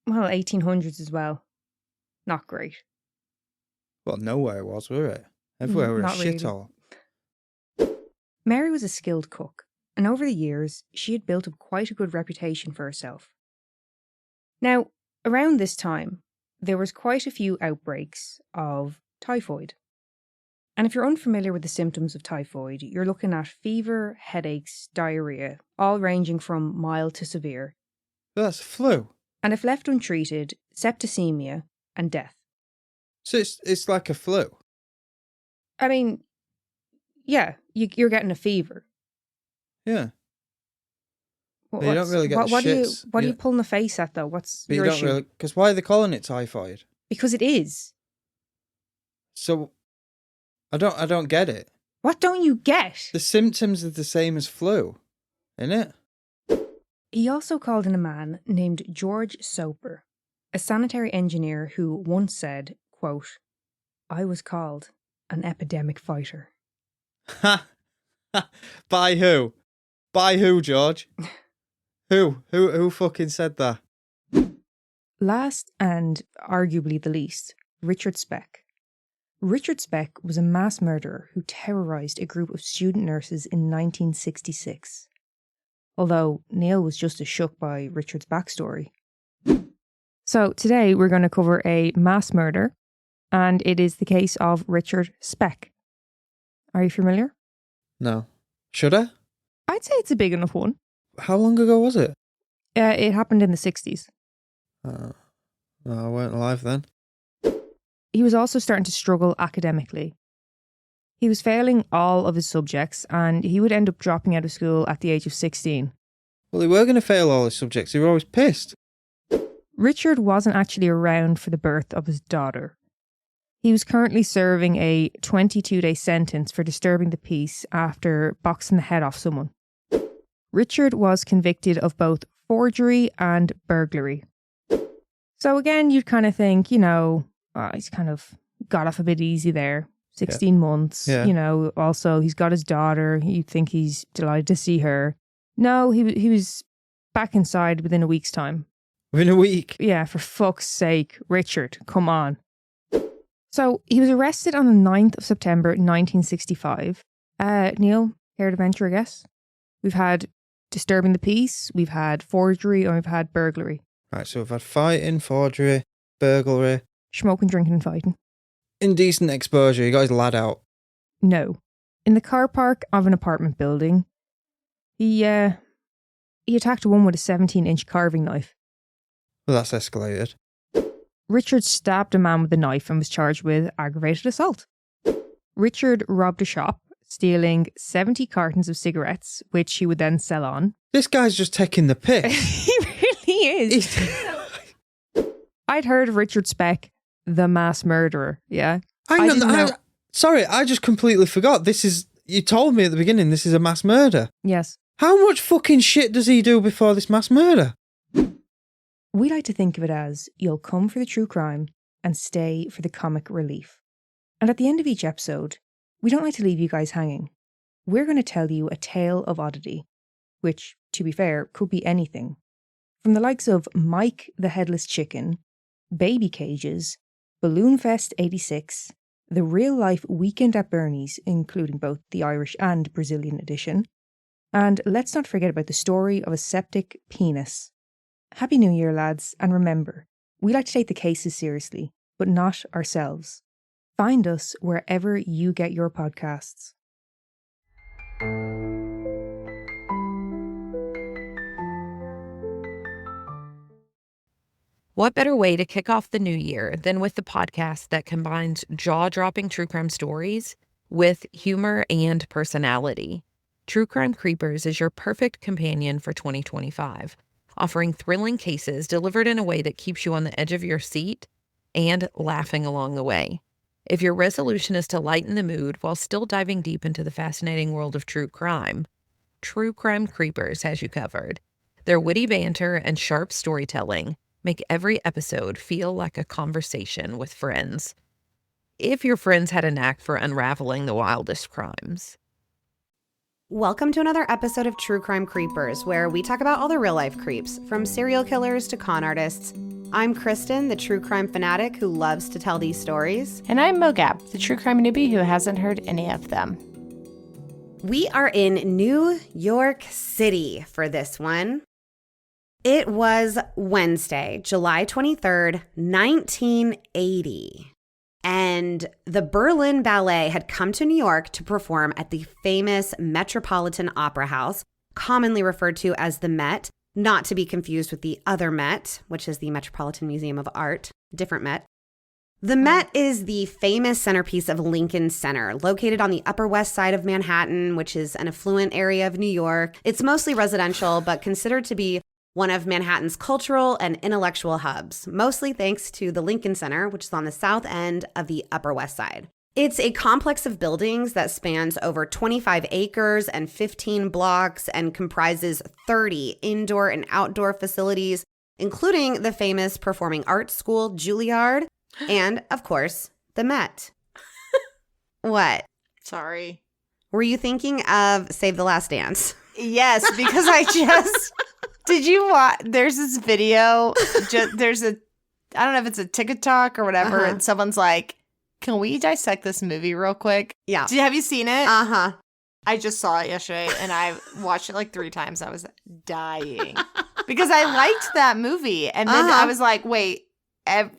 Well, 1800s as well. Not great. Well, nowhere was, were it? Everywhere were a Not really. shithole. Mary was a skilled cook, and over the years, she had built up quite a good reputation for herself. Now, around this time, there was quite a few outbreaks of typhoid. And if you're unfamiliar with the symptoms of typhoid, you're looking at fever, headaches, diarrhea, all ranging from mild to severe. That's flu. And if left untreated, septicemia and death. So it's like a flu. I mean, yeah, you're getting a fever. Yeah. But you don't really get the shits. What are you pulling the face at, though? What's But your you don't issue? really... Because why are they calling it typhoid? Because it is. So, I don't get it. What don't you get? The symptoms are the same as flu, innit? He also called in a man named George Soper, a sanitary engineer who once said, quote, "I was called an epidemic fighter." Ha! By who? By who, George? Who fucking said that? Last and arguably the least, Richard Speck. Richard Speck was a mass murderer who terrorised a group of student nurses in 1966. Although Neil was just as shook by Richard's backstory. So today we're going to cover a mass murder, and it is the case of Richard Speck. Are you familiar? No. Should I? I'd say it's a big enough one. How long ago was it? It happened in the 60s. No, I weren't alive then. He was also starting to struggle academically. He was failing all of his subjects, and he would end up dropping out of school at the age of 16. Well, they were going to fail all his subjects. They were always pissed. Richard wasn't actually around for the birth of his daughter. He was currently serving a 22-day sentence for disturbing the peace after boxing the head off someone. Richard was convicted of both forgery and burglary. So again, you'd kind of think, he's kind of got off a bit easy there. 16 months, also he's got his daughter. You'd think he's delighted to see her. No, he was back inside within a week's time. Within a week? Yeah, for fuck's sake, Richard, come on. So he was arrested on the 9th of September 1965. Neil, care to venture a guess? We've had disturbing the peace, we've had forgery, and we've had burglary. Right, so we've had fighting, forgery, burglary. Smoking, drinking and fighting. Indecent exposure. You got his lad out. No. In the car park of an apartment building, he attacked a woman with a 17-inch carving knife. Well, that's escalated. Richard stabbed a man with a knife and was charged with aggravated assault. Richard robbed a shop, stealing 70 cartons of cigarettes, which he would then sell on. This guy's just taking the piss. He really is. I'd heard of Richard Speck, the mass murderer, yeah? Sorry, I just completely forgot. You told me at the beginning this is a mass murder. Yes. How much fucking shit does he do before this mass murder? We like to think of it as you'll come for the true crime and stay for the comic relief. And at the end of each episode, we don't like to leave you guys hanging. We're going to tell you a tale of oddity, which, to be fair, could be anything. From the likes of Mike the Headless Chicken, Baby Cages, Balloon Fest 86, the real-life Weekend at Bernie's, including both the Irish and Brazilian edition, and let's not forget about the story of a septic penis. Happy New Year, lads, and remember, we like to take the cases seriously, but not ourselves. Find us wherever you get your podcasts. What better way to kick off the new year than with the podcast that combines jaw-dropping true crime stories with humor and personality? True Crime Creepers is your perfect companion for 2025, offering thrilling cases delivered in a way that keeps you on the edge of your seat and laughing along the way. If your resolution is to lighten the mood while still diving deep into the fascinating world of true crime, True Crime Creepers has you covered. Their witty banter and sharp storytelling make every episode feel like a conversation with friends. If your friends had a knack for unraveling the wildest crimes. Welcome to another episode of True Crime Creepers, where we talk about all the real-life creeps, from serial killers to con artists. I'm Kristen, the true crime fanatic who loves to tell these stories. And I'm Mogab, the true crime newbie who hasn't heard any of them. We are in New York City for this one. It was Wednesday, July 23rd, 1980. And the Berlin Ballet had come to New York to perform at the famous Metropolitan Opera House, commonly referred to as the Met, not to be confused with the other Met, which is the Metropolitan Museum of Art, different Met. The Met is the famous centerpiece of Lincoln Center, located on the Upper West Side of Manhattan, which is an affluent area of New York. It's mostly residential, but considered to be one of Manhattan's cultural and intellectual hubs, mostly thanks to the Lincoln Center, which is on the south end of the Upper West Side. It's a complex of buildings that spans over 25 acres and 15 blocks and comprises 30 indoor and outdoor facilities, including the famous performing arts school, Juilliard, and, of course, the Met. What? Sorry. Were you thinking of Save the Last Dance? Yes, because I just did you watch? There's this video. There's a I don't know if it's a TikTok or whatever, and someone's like, "Can we dissect this movie real quick?" Yeah. Have you seen it? Uh-huh. I just saw it yesterday, and I watched it like 3 times. I was dying because I liked that movie, and then I was like, "Wait,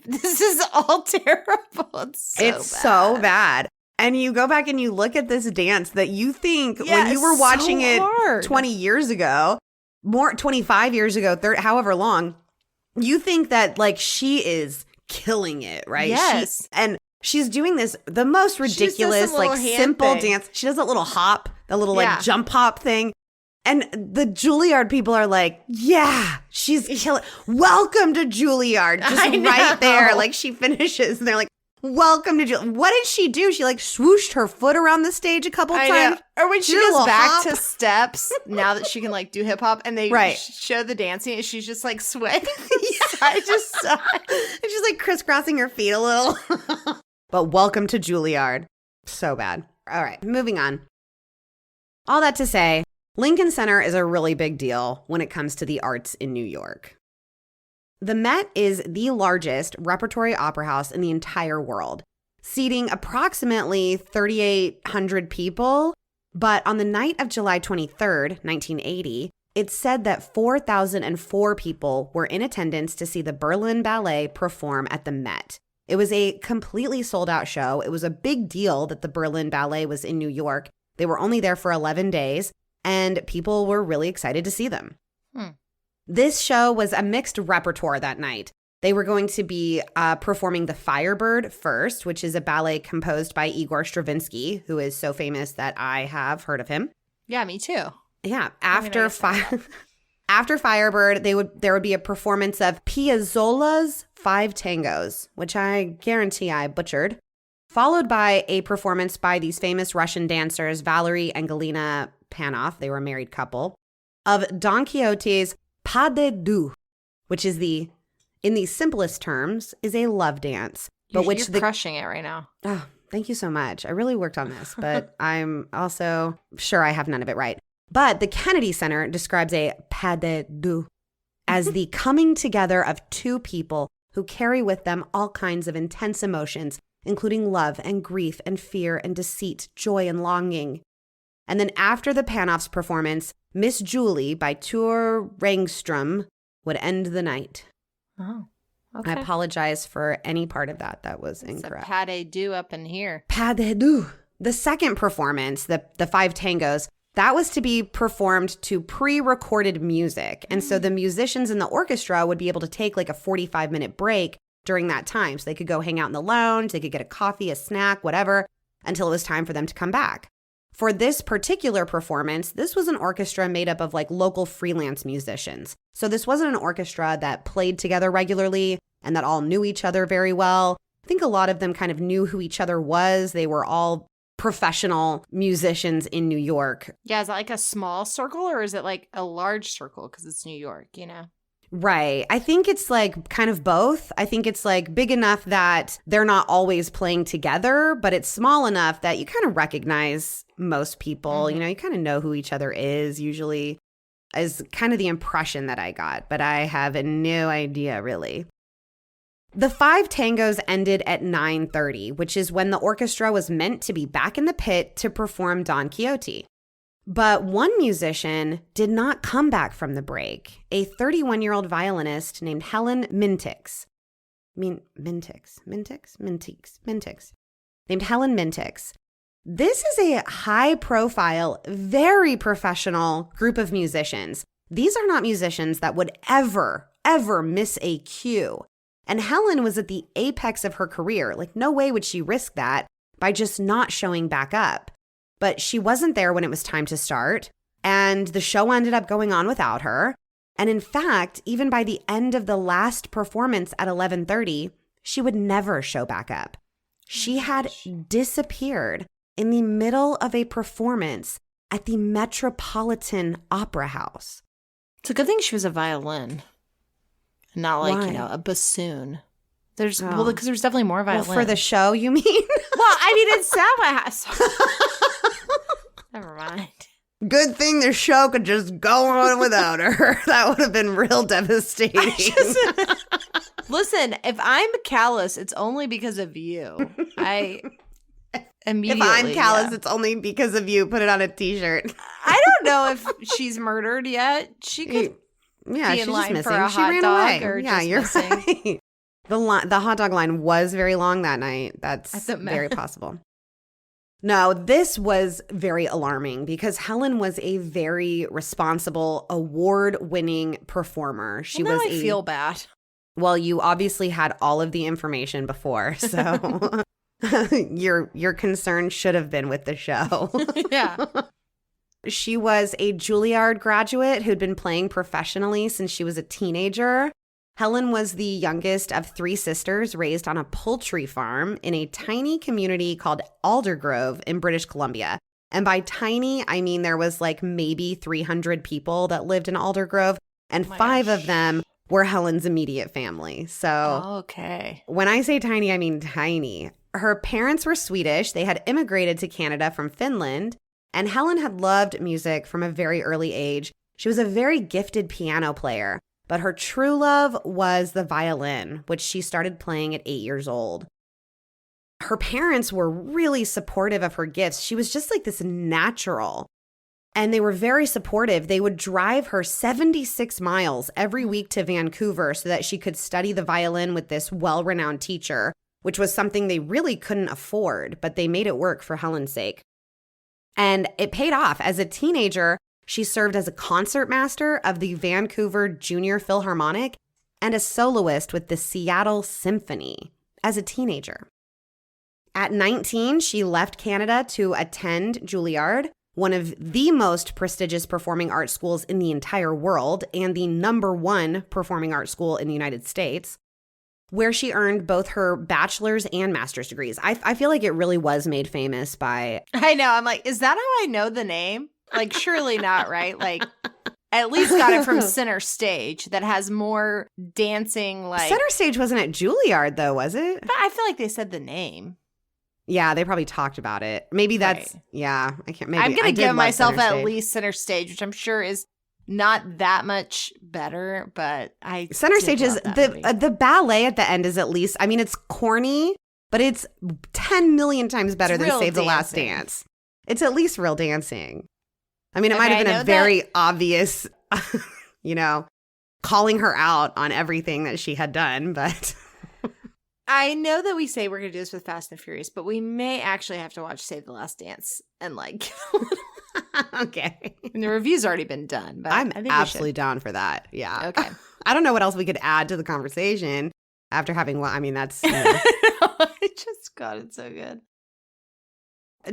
this is all terrible. It's so bad." And you go back and you look at this dance that you think when you were watching it 20 years ago, 25 years ago, however long, you think that like she is killing it, right? Yes. And she's doing the most ridiculous, like simple dance. She does that little hop, that little like jump hop thing. And the Juilliard people are like, yeah, she's killing. Welcome to Juilliard. Just right there. Like she finishes and they're like, welcome to Juilliard. What did she do? She like swooshed her foot around the stage a couple times. Or when she goes back to steps, now that she can like do hip hop and they show the dancing and she's just like swaying. I just saw it. And she's like crisscrossing her feet a little. But welcome to Juilliard. So bad. All right, moving on. All that to say, Lincoln Center is a really big deal when it comes to the arts in New York. The Met is the largest repertory opera house in the entire world, seating approximately 3,800 people. But on the night of July 23rd, 1980, it's said that 4,004 people were in attendance to see the Berlin Ballet perform at the Met. It was a completely sold out show. It was a big deal that the Berlin Ballet was in New York. They were only there for 11 days, and people were really excited to see them. This show was a mixed repertoire that night. They were going to be performing The Firebird first, which is a ballet composed by Igor Stravinsky, who is so famous that I have heard of him. Yeah, me too. Yeah. After Firebird, there would be a performance of Piazzolla's Five Tangos, which I guarantee I butchered, followed by a performance by these famous Russian dancers, Valery and Galina Panov, they were a married couple, of Don Quixote's Pas de deux, which is in the simplest terms, is a love dance. But You're crushing it right now. Oh, thank you so much. I really worked on this, but I'm also sure I have none of it right. But the Kennedy Center describes a pas de deux as the coming together of two people who carry with them all kinds of intense emotions, including love and grief and fear and deceit, joy and longing. And then after the Panovs' performance, Miss Julie by Ture Rangstrom would end the night. Oh, okay. I apologize for any part of that that was incorrect. It's a pas de deux up in here. Pas de deux. The second performance, the Five Tangos, that was to be performed to pre-recorded music. And so the musicians in the orchestra would be able to take like a 45-minute break during that time. So they could go hang out in the lounge, they could get a coffee, a snack, whatever, until it was time for them to come back. For this particular performance, this was an orchestra made up of like local freelance musicians. So this wasn't an orchestra that played together regularly and that all knew each other very well. I think a lot of them kind of knew who each other was. They were all professional musicians in New York. Yeah, is it like a small circle or is it like a large circle because it's New York, you know? Right. I think it's like kind of both. I think it's like big enough that they're not always playing together, but it's small enough that you kind of recognize most people. Mm-hmm. You know, you kind of know who each other is usually, is kind of the impression that I got, but I have no idea really. The Five Tangos ended at 9:30, which is when the orchestra was meant to be back in the pit to perform Don Quixote. But one musician did not come back from the break, a 31-year-old violinist named Helen Mintix. Named Helen Mintix. This is a high-profile, very professional group of musicians. These are not musicians that would ever miss a cue. And Helen was at the apex of her career. Like, no way would she risk that by just not showing back up. But she wasn't there when it was time to start, and the show ended up going on without her. And in fact, even by the end of the last performance at 11:30, she would never show back up. She had disappeared in the middle of a performance at the Metropolitan Opera House. It's a good thing she was a violin, not like, Why? you know, a bassoon. There's well, because there's definitely more violin. Well, for the show, you mean? Well, I mean, it's sad my house. Never mind. Good thing the show could just go on without her. That would have been real devastating. Listen, if I'm callous, it's only because of you. I immediately. If I'm callous, it's only because of you. Put it on a T-shirt. I don't know if she's murdered yet. She could be in she's line just for missing. a She hot ran dog away. or Yeah, just you're missing. right. The hot dog line was very long that night. That's very possible. No, this was very alarming because Helen was a very responsible, award-winning performer. She Well, now was I feel bad. Well, you obviously had all of the information before, so your concern should have been with the show. Yeah. She was a Juilliard graduate who'd been playing professionally since she was a teenager. Helen was the youngest of 3 sisters raised on a poultry farm in a tiny community called Aldergrove in British Columbia. And by tiny, I mean there was like maybe 300 people that lived in Aldergrove, and 5 of them were Helen's immediate family. So okay. When I say tiny, I mean tiny. Her parents were Swedish. They had immigrated to Canada from Finland, and Helen had loved music from a very early age. She was a very gifted piano player. But her true love was the violin, which she started playing at 8 years old. Her parents were really supportive of her gifts. She was just like this natural. And they were very supportive. They would drive her 76 miles every week to Vancouver so that she could study the violin with this well-renowned teacher, which was something they really couldn't afford, but they made it work for Helen's sake. And it paid off. As a teenager, she served as a concertmaster of the Vancouver Junior Philharmonic and a soloist with the Seattle Symphony as a teenager. At 19, she left Canada to attend Juilliard, one of the most prestigious performing arts schools in the entire world and the #1 performing arts school in the United States, where she earned both her bachelor's and master's degrees. I feel like it really was made famous by... I know. I'm like, is that how I know the name? Like, surely not, right? Like, I at least got it from Center Stage that has more dancing, like... Center Stage wasn't at Juilliard, though, was it? But I feel like they said the name. Yeah, they probably talked about it. Maybe that's... Right. Yeah, I can't... Maybe I'm going to give myself at least Center Stage, which I'm sure is not that much better, but I... Center Stage is... The ballet at the end is at least... I mean, it's corny, but it's 10 million times better than Save the Last Dance. It's at least real dancing. I mean, it might have been a very obvious, calling her out on everything that she had done, but... I know that we say we're going to do this with Fast and Furious, but we may actually have to watch Save the Last Dance and, like... Okay. And the review's already been done, but I'm absolutely down for that. Yeah. Okay. I don't know what else we could add to the conversation after having one. I mean, that's... I just got it so good.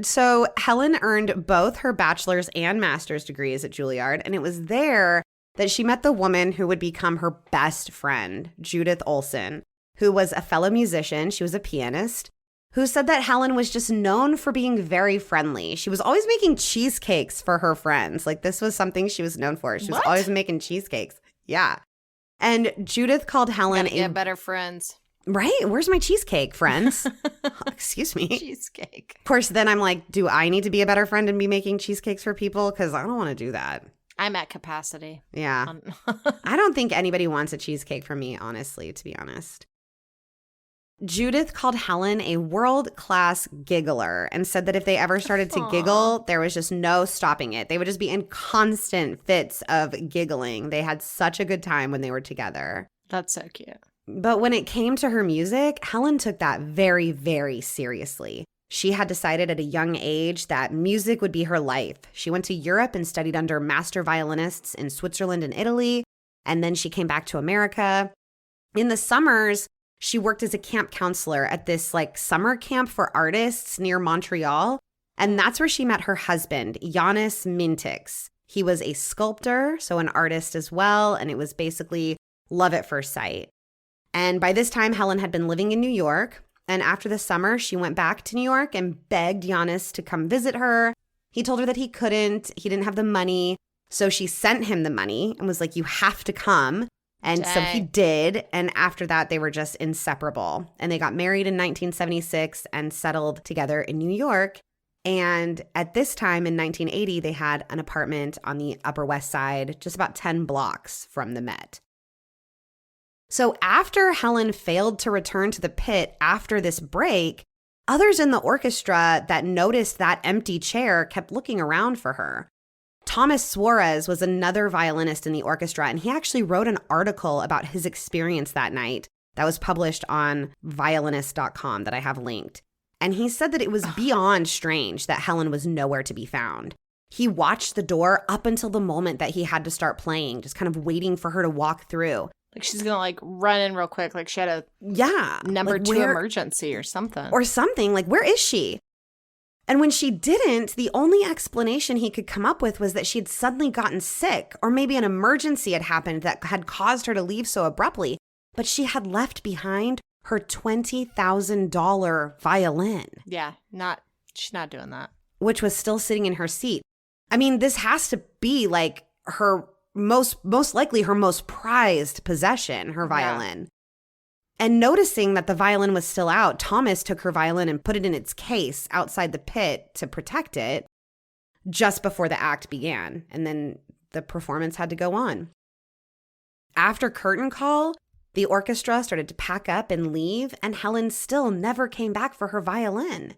So Helen earned both her bachelor's and master's degrees at Juilliard, and it was there that she met the woman who would become her best friend, Judith Olson, who was a fellow musician. She was a pianist, who said that Helen was just known for being very friendly. She was always making cheesecakes for her friends. Like, this was something she was known for. She was always making cheesecakes. Yeah. And Judith called Helen better friends. Right? Where's my cheesecake, friends? Excuse me. Cheesecake. Of course, then I'm like, do I need to be a better friend and be making cheesecakes for people? Because I don't want to do that. I'm at capacity. Yeah. I don't think anybody wants a cheesecake from me, honestly, to be honest. Judith called Helen a world-class giggler and said that if they ever started to giggle, there was just no stopping it. They would just be in constant fits of giggling. They had such a good time when they were together. That's so cute. But when it came to her music, Helen took that very, very seriously. She had decided at a young age that music would be her life. She went to Europe and studied under master violinists in Switzerland and Italy, and then she came back to America. In the summers, she worked as a camp counselor at this summer camp for artists near Montreal, and that's where she met her husband, Janis Mintix. He was a sculptor, so an artist as well, and it was basically love at first sight. And by this time, Helen had been living in New York, and after the summer, she went back to New York and begged Giannis to come visit her. He told her that he didn't have the money, so she sent him the money and was like, you have to come. And so he did, and after that, they were just inseparable. And they got married in 1976 and settled together in New York. And at this time in 1980, they had an apartment on the Upper West Side, just about 10 blocks from the Met. So after Helen failed to return to the pit after this break, others in the orchestra that noticed that empty chair kept looking around for her. Thomas Suarez was another violinist in the orchestra, and he actually wrote an article about his experience that night that was published on violinist.com that I have linked. And he said that it was beyond strange that Helen was nowhere to be found. He watched the door up until the moment that he had to start playing, just kind of waiting for her to walk through. Like she's going to like run in real quick. Like she had a number like 2 emergency or something. Or something. Like, where is she? And when she didn't, the only explanation he could come up with was that she had suddenly gotten sick, or maybe an emergency had happened that had caused her to leave so abruptly. But she had left behind her $20,000 violin. Yeah, she's not doing that. Which was still sitting in her seat. I mean, this has to be like her most likely her most prized possession, her violin. Yeah. And noticing that the violin was still out, Thomas took her violin and put it in its case outside the pit to protect it just before the act began. And then the performance had to go on. After curtain call, the orchestra started to pack up and leave, and Helen still never came back for her violin.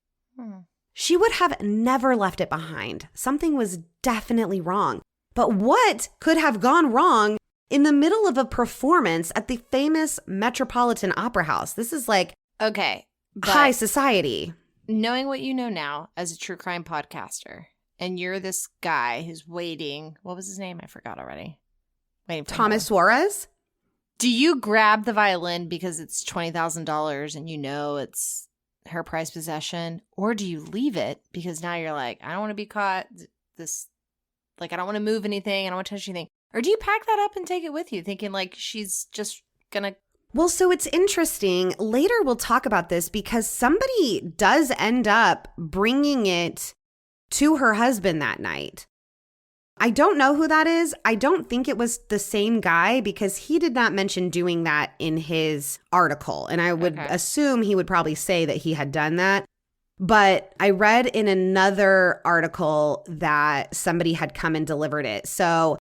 She would have never left it behind. Something was definitely wrong. But what could have gone wrong in the middle of a performance at the famous Metropolitan Opera House? This is like high society. Knowing what you know now as a true crime podcaster, and you're this guy who's waiting. What was his name? I forgot already. Waiting for Thomas Suarez? Do you grab the violin because it's $20,000 and you know it's her prized possession? Or do you leave it because now you're like, I don't want to be caught. I don't want to move anything. I don't want to touch anything. Or do you pack that up and take it with you, thinking like she's just going to... Well, so it's interesting. Later we'll talk about this because somebody does end up bringing it to her husband that night. I don't know who that is. I don't think it was the same guy because he did not mention doing that in his article. And I would assume he would probably say that he had done that. But I read in another article that somebody had come and delivered it. So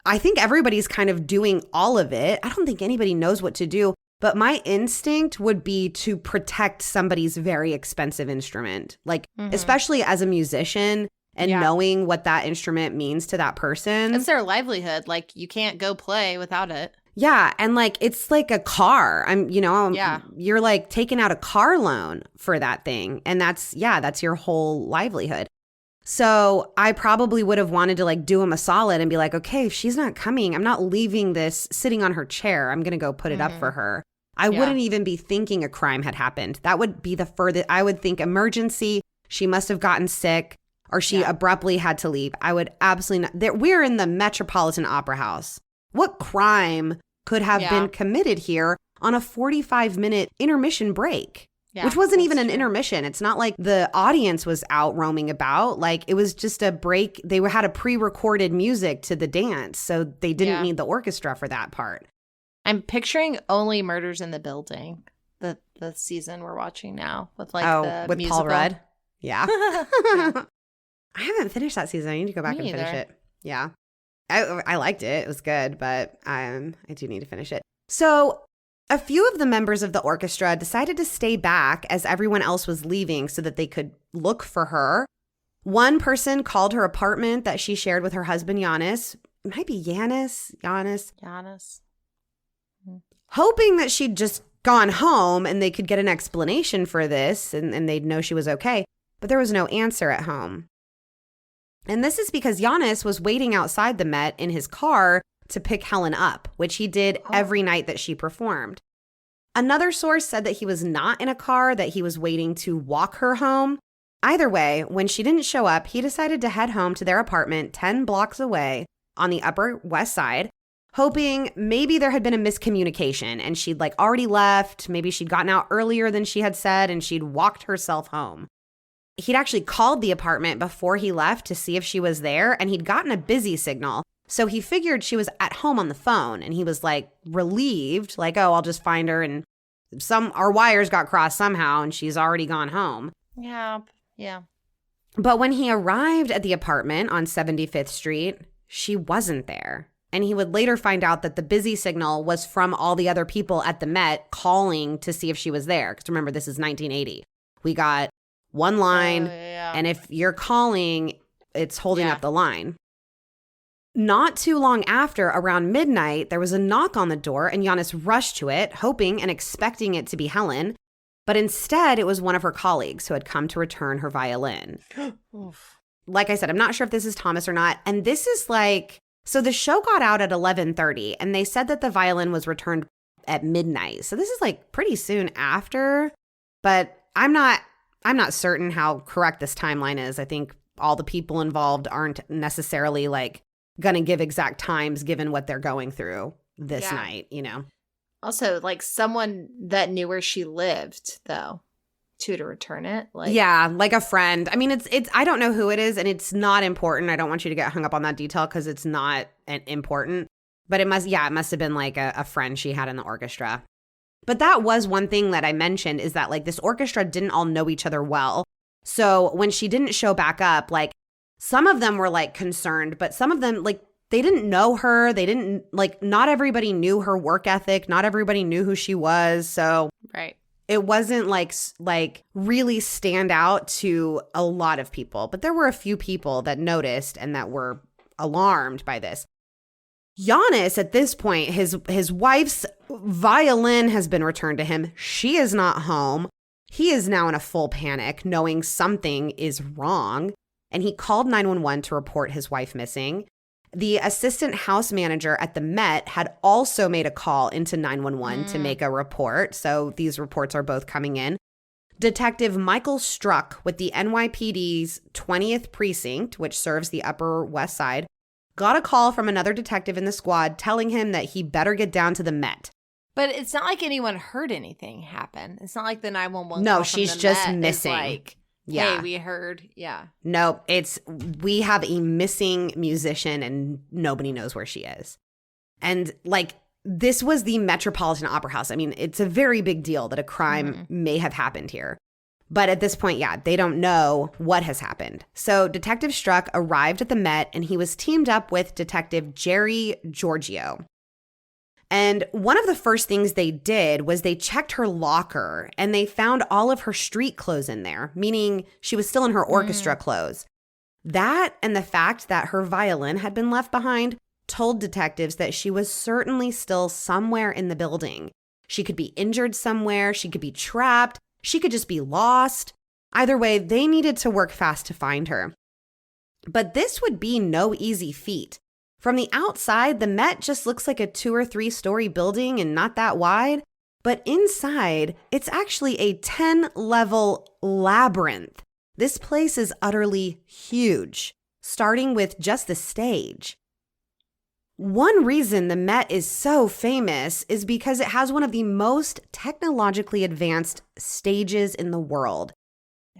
I think everybody's kind of doing all of it. I don't think anybody knows what to do. But my instinct would be to protect somebody's very expensive instrument, especially as a musician. And knowing what that instrument means to that person. It's their livelihood. Like, you can't go play without it. Yeah. And like, it's like a car. You're like taking out a car loan for that thing. And that's your whole livelihood. So I probably would have wanted to like do him a solid and be like, okay, if she's not coming, I'm not leaving this sitting on her chair. I'm going to go put it up for her. I wouldn't even be thinking a crime had happened. That would be the furthest. I would think emergency. She must have gotten sick. Or she abruptly had to leave. I would absolutely not. We're in the Metropolitan Opera House. What crime could have been committed here on a 45-minute intermission break? Which wasn't even an intermission. It's not like the audience was out roaming about. Like, it was just a break. They had a pre-recorded music to the dance, so they didn't need the orchestra for that part. I'm picturing Only Murders in the Building, the season we're watching now with the with musical. Paul Rudd. Yeah. I haven't finished that season. I need to go back and finish it. Yeah. I liked it. It was good, but I do need to finish it. So a few of the members of the orchestra decided to stay back as everyone else was leaving so that they could look for her. One person called her apartment that she shared with her husband, Giannis. It might be Giannis. Hoping that she'd just gone home and they could get an explanation for this and they'd know she was okay. But there was no answer at home. And this is because Giannis was waiting outside the Met in his car to pick Helen up, which he did every night that she performed. Another source said that he was not in a car, that he was waiting to walk her home. Either way, when she didn't show up, he decided to head home to their apartment 10 blocks away on the Upper West Side, hoping maybe there had been a miscommunication and she'd like already left. Maybe she'd gotten out earlier than she had said and she'd walked herself home. He'd actually called the apartment before he left to see if she was there, and he'd gotten a busy signal. So he figured she was at home on the phone, and he was like relieved, like, oh, I'll just find her, and our wires got crossed somehow and she's already gone home. Yeah. But when he arrived at the apartment on 75th Street, she wasn't there. And he would later find out that the busy signal was from all the other people at the Met calling to see if she was there. Because remember, this is 1980. We got one line, and if you're calling, it's holding up the line. Not too long after, around midnight, there was a knock on the door, and Giannis rushed to it, hoping and expecting it to be Helen. But instead, it was one of her colleagues who had come to return her violin. Like I said, I'm not sure if this is Thomas or not. And this is like, so the show got out at 11:30, and they said that the violin was returned at midnight. So this is like pretty soon after, but I'm not certain how correct this timeline is. I think all the people involved aren't necessarily like going to give exact times given what they're going through this night, you know? Also, like someone that knew where she lived, though, to return it. Like, yeah, like a friend. I mean, it's. I don't know who it is, and it's not important. I don't want you to get hung up on that detail because it's not important. But it must have been like a friend she had in the orchestra. But that was one thing that I mentioned is that like this orchestra didn't all know each other well. So when she didn't show back up, like some of them were like concerned, but some of them like they didn't know her. They didn't like, not everybody knew her work ethic. Not everybody knew who she was. So right. It wasn't like really stand out to a lot of people, but there were a few people that noticed and that were alarmed by this. Giannis, at this point, his wife's violin has been returned to him. She is not home. He is now in a full panic, knowing something is wrong, and he called 911 to report his wife missing. The assistant house manager at the Met had also made a call into 911 to make a report, so these reports are both coming in. Detective Michael Struck with the NYPD's 20th Precinct, which serves the Upper West Side, got a call from another detective in the squad telling him that he better get down to the Met. But it's not like anyone heard anything happen. It's not like the 911 No, call she's from the just Met missing. Is like, yeah. Hey, we heard. Yeah. No, we have a missing musician and nobody knows where she is. And like, this was the Metropolitan Opera House. I mean, it's a very big deal that a crime may have happened here. But at this point, they don't know what has happened. So Detective Struck arrived at the Met and he was teamed up with Detective Jerry Giorgio. And one of the first things they did was they checked her locker and they found all of her street clothes in there, meaning she was still in her orchestra clothes. That and the fact that her violin had been left behind told detectives that she was certainly still somewhere in the building. She could be injured somewhere, she could be trapped, she could just be lost. Either way, they needed to work fast to find her. But this would be no easy feat. From the outside, the Met just looks like a 2 or 3 story building and not that wide. But inside, it's actually a 10-level labyrinth. This place is utterly huge, starting with just the stage. One reason the Met is so famous is because it has one of the most technologically advanced stages in the world.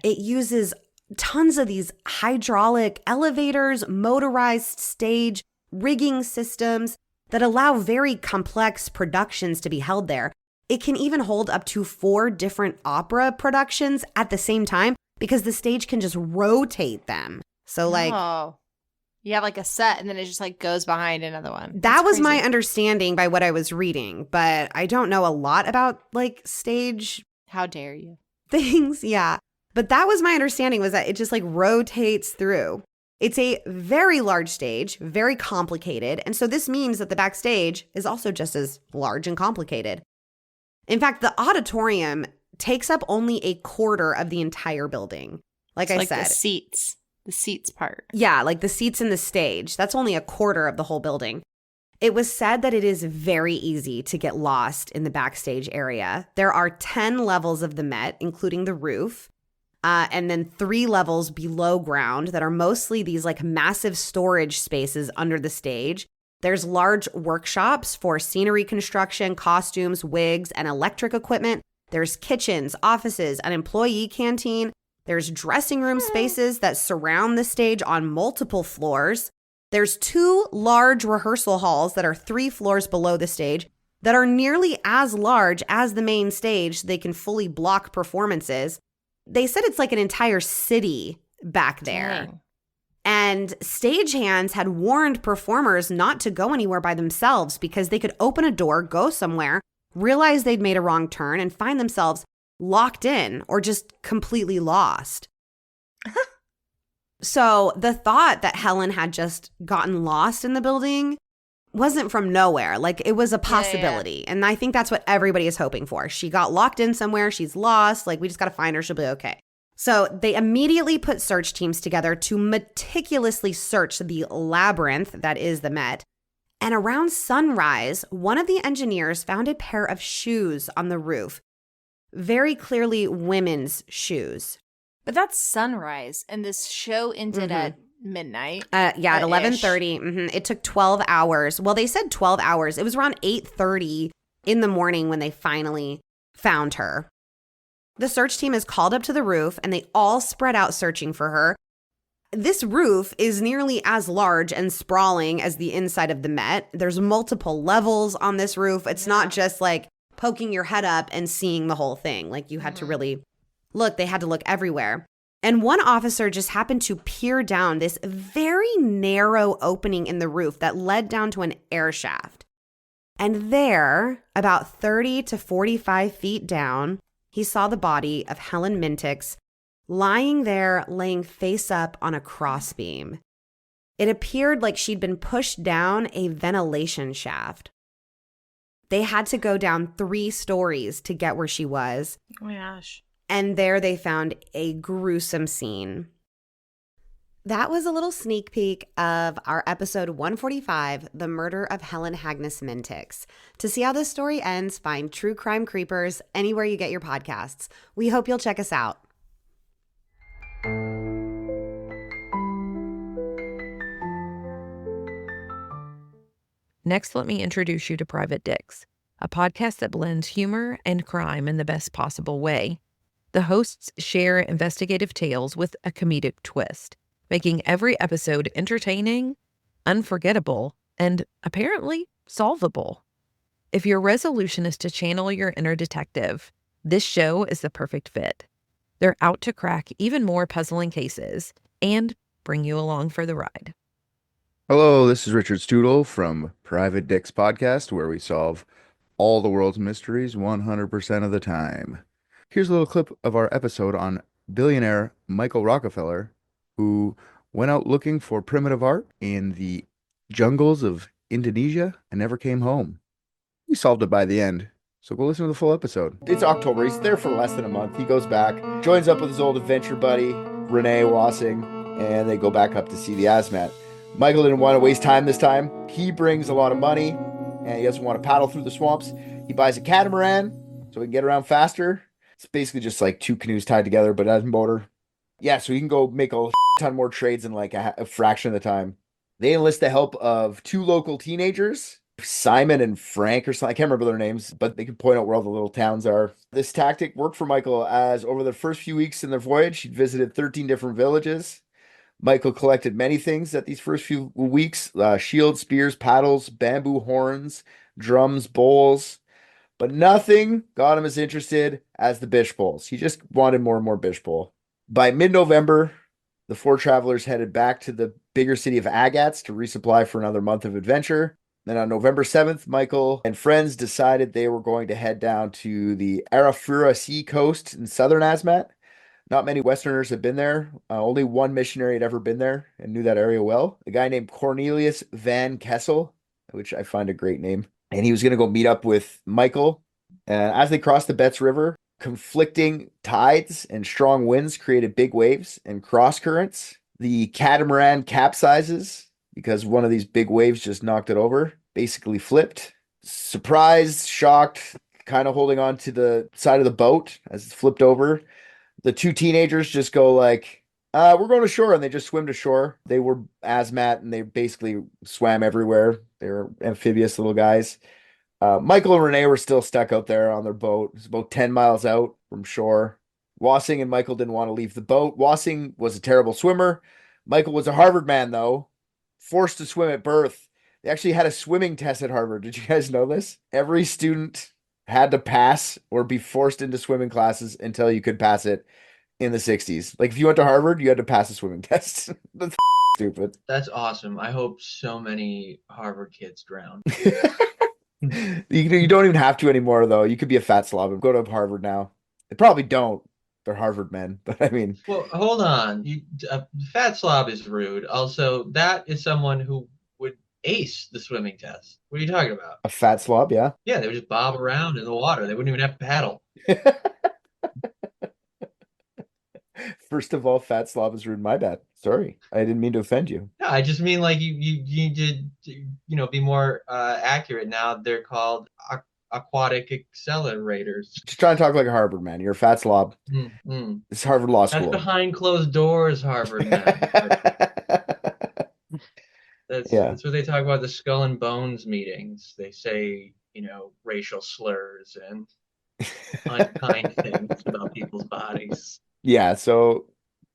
It uses tons of these hydraulic elevators, motorized stage, rigging systems that allow very complex productions to be held there. It can even hold up to 4 different opera productions at the same time because the stage can just rotate them. So like... Oh. You have like a set and then it just like goes behind another one. That was my understanding by what I was reading, but I don't know a lot about like stage. How dare you? Things, yeah. But that was my understanding, was that it just like rotates through. It's a very large stage, very complicated. And so this means that the backstage is also just as large and complicated. In fact, the auditorium takes up only a quarter of the entire building. Like I said. The seats part. Yeah, like the seats in the stage. That's only a quarter of the whole building. It was said that it is very easy to get lost in the backstage area. There are 10 levels of the Met, including the roof. and then 3 levels below ground that are mostly these like massive storage spaces under the stage. There's large workshops for scenery construction, costumes, wigs, and electric equipment. There's kitchens, offices, an employee canteen. There's dressing room spaces that surround the stage on multiple floors. There's 2 large rehearsal halls that are 3 floors below the stage that are nearly as large as the main stage. They can fully block performances. They said it's like an entire city back there. Dang. And stagehands had warned performers not to go anywhere by themselves because they could open a door, go somewhere, realize they'd made a wrong turn, and find themselves locked in or just completely lost. So the thought that Helen had just gotten lost in the building wasn't from nowhere. Like, it was a possibility. Yeah. And I think that's what everybody is hoping for. She got locked in somewhere. She's lost. Like, we just got to find her. She'll be okay. So they immediately put search teams together to meticulously search the labyrinth that is the Met. And around sunrise, one of the engineers found a pair of shoes on the roof. Very clearly women's shoes. But that's sunrise, and this show ended at midnight. At 11:30. It took 12 hours. Well, they said 12 hours. It was around 8:30 in the morning when they finally found her. The search team is called up to the roof, and they all spread out searching for her. This roof is nearly as large and sprawling as the inside of the Met. There's multiple levels on this roof. It's not just like poking your head up and seeing the whole thing. Like, you had to really look. They had to look everywhere. And one officer just happened to peer down this very narrow opening in the roof that led down to an air shaft. And there, about 30 to 45 feet down, he saw the body of Helen Mintix lying there, laying face up on a crossbeam. It appeared like she'd been pushed down a ventilation shaft. They had to go down 3 stories to get where she was. Oh my gosh. And there they found a gruesome scene. That was a little sneak peek of our episode 145, The Murder of Helen Hagnes Mintix. To see how this story ends, find True Crime Creepers anywhere you get your podcasts. We hope you'll check us out. Next, let me introduce you to Private Dicks, a podcast that blends humor and crime in the best possible way. The hosts share investigative tales with a comedic twist, making every episode entertaining, unforgettable, and apparently solvable. If your resolution is to channel your inner detective, this show is the perfect fit. They're out to crack even more puzzling cases and bring you along for the ride. Hello, this is Richard Stoodle from Private Dicks Podcast, where we solve all the world's mysteries 100% of the time. Here's a little clip of our episode on billionaire Michael Rockefeller, who went out looking for primitive art in the jungles of Indonesia and never came home. We solved it by the end, so go listen to the full episode. It's October. He's there for less than a month. He goes back, joins up with his old adventure buddy, Renee Wassing, and they go back up to see the Asmat. Michael didn't want to waste time this time. He brings a lot of money, and he doesn't want to paddle through the swamps. He buys a catamaran so he can get around faster. It's basically just like 2 canoes tied together, but it has a motor. Yeah, so he can go make a ton more trades in like a fraction of the time. They enlist the help of 2 local teenagers, Simon and Frank or something. I can't remember their names, but they can point out where all the little towns are. This tactic worked for Michael, as over the first few weeks in their voyage, he'd visited 13 different villages. Michael collected many things at these first few weeks: shields, spears, paddles, bamboo horns, drums, bowls. But nothing got him as interested as the bish bowls. He just wanted more and more bish bowl. By mid-November, the 4 travelers headed back to the bigger city of Agats to resupply for another month of adventure. Then on November 7th, Michael and friends decided they were going to head down to the Arafura Sea coast in southern Asmat. Not many Westerners had been there. Only one missionary had ever been there and knew that area well. A guy named Cornelius Van Kessel, which I find a great name. And he was going to go meet up with Michael. As they crossed the Betts River, conflicting tides and strong winds created big waves and cross currents. The catamaran capsizes because one of these big waves just knocked it over, basically flipped. Surprised, shocked, kind of holding on to the side of the boat as it flipped over. The two teenagers just go like, we're going to shore, and they just swim to shore. They were asthmat and they basically swam everywhere. They were amphibious little guys. Michael and Renee were still stuck out there on their boat. It's about 10 miles out from shore. Wassing and Michael didn't want to leave the boat. Wassing was a terrible swimmer. Michael was a Harvard man, though, forced to swim at birth. They actually had a swimming test at Harvard. Did you guys know this? Every student had to pass or be forced into swimming classes until you could pass it in the 60s. Like if you went to Harvard, you had to pass a swimming test. That's stupid. That's awesome. I hope so many Harvard kids drown. You don't even have to anymore, though. You could be a fat slob and go to Harvard now. They probably don't. They're Harvard men, but I mean, Well, hold on. Fat slob is rude. Also, that is someone who would ace the swimming test. What are you talking about? a fat slob, yeah. Yeah, they would just bob around in the water. They wouldn't even have to paddle. First of all, fat slob is rude. My bad. Sorry, I didn't mean to offend you. No, I just mean like you need to be more accurate now. They're called aquatic accelerators. Just trying to talk like a Harvard man. You're a fat slob. It's Harvard Law That's School. behind closed doors, Harvard man. That's what they talk about the skull and bones meetings. They say, racial slurs and unkind things about people's bodies. Yeah, so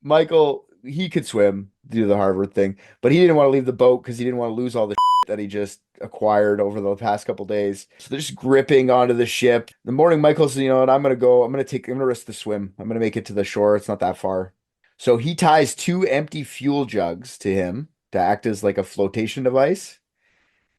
Michael, he could swim, do the Harvard thing, but he didn't want to leave the boat because he didn't want to lose all the that he just acquired over the past couple days. So they're just gripping onto the ship. The morning, Michael says, what, I'm gonna risk the swim. I'm gonna make it to the shore. It's not that far. So he ties two empty fuel jugs to him to act as like a flotation device.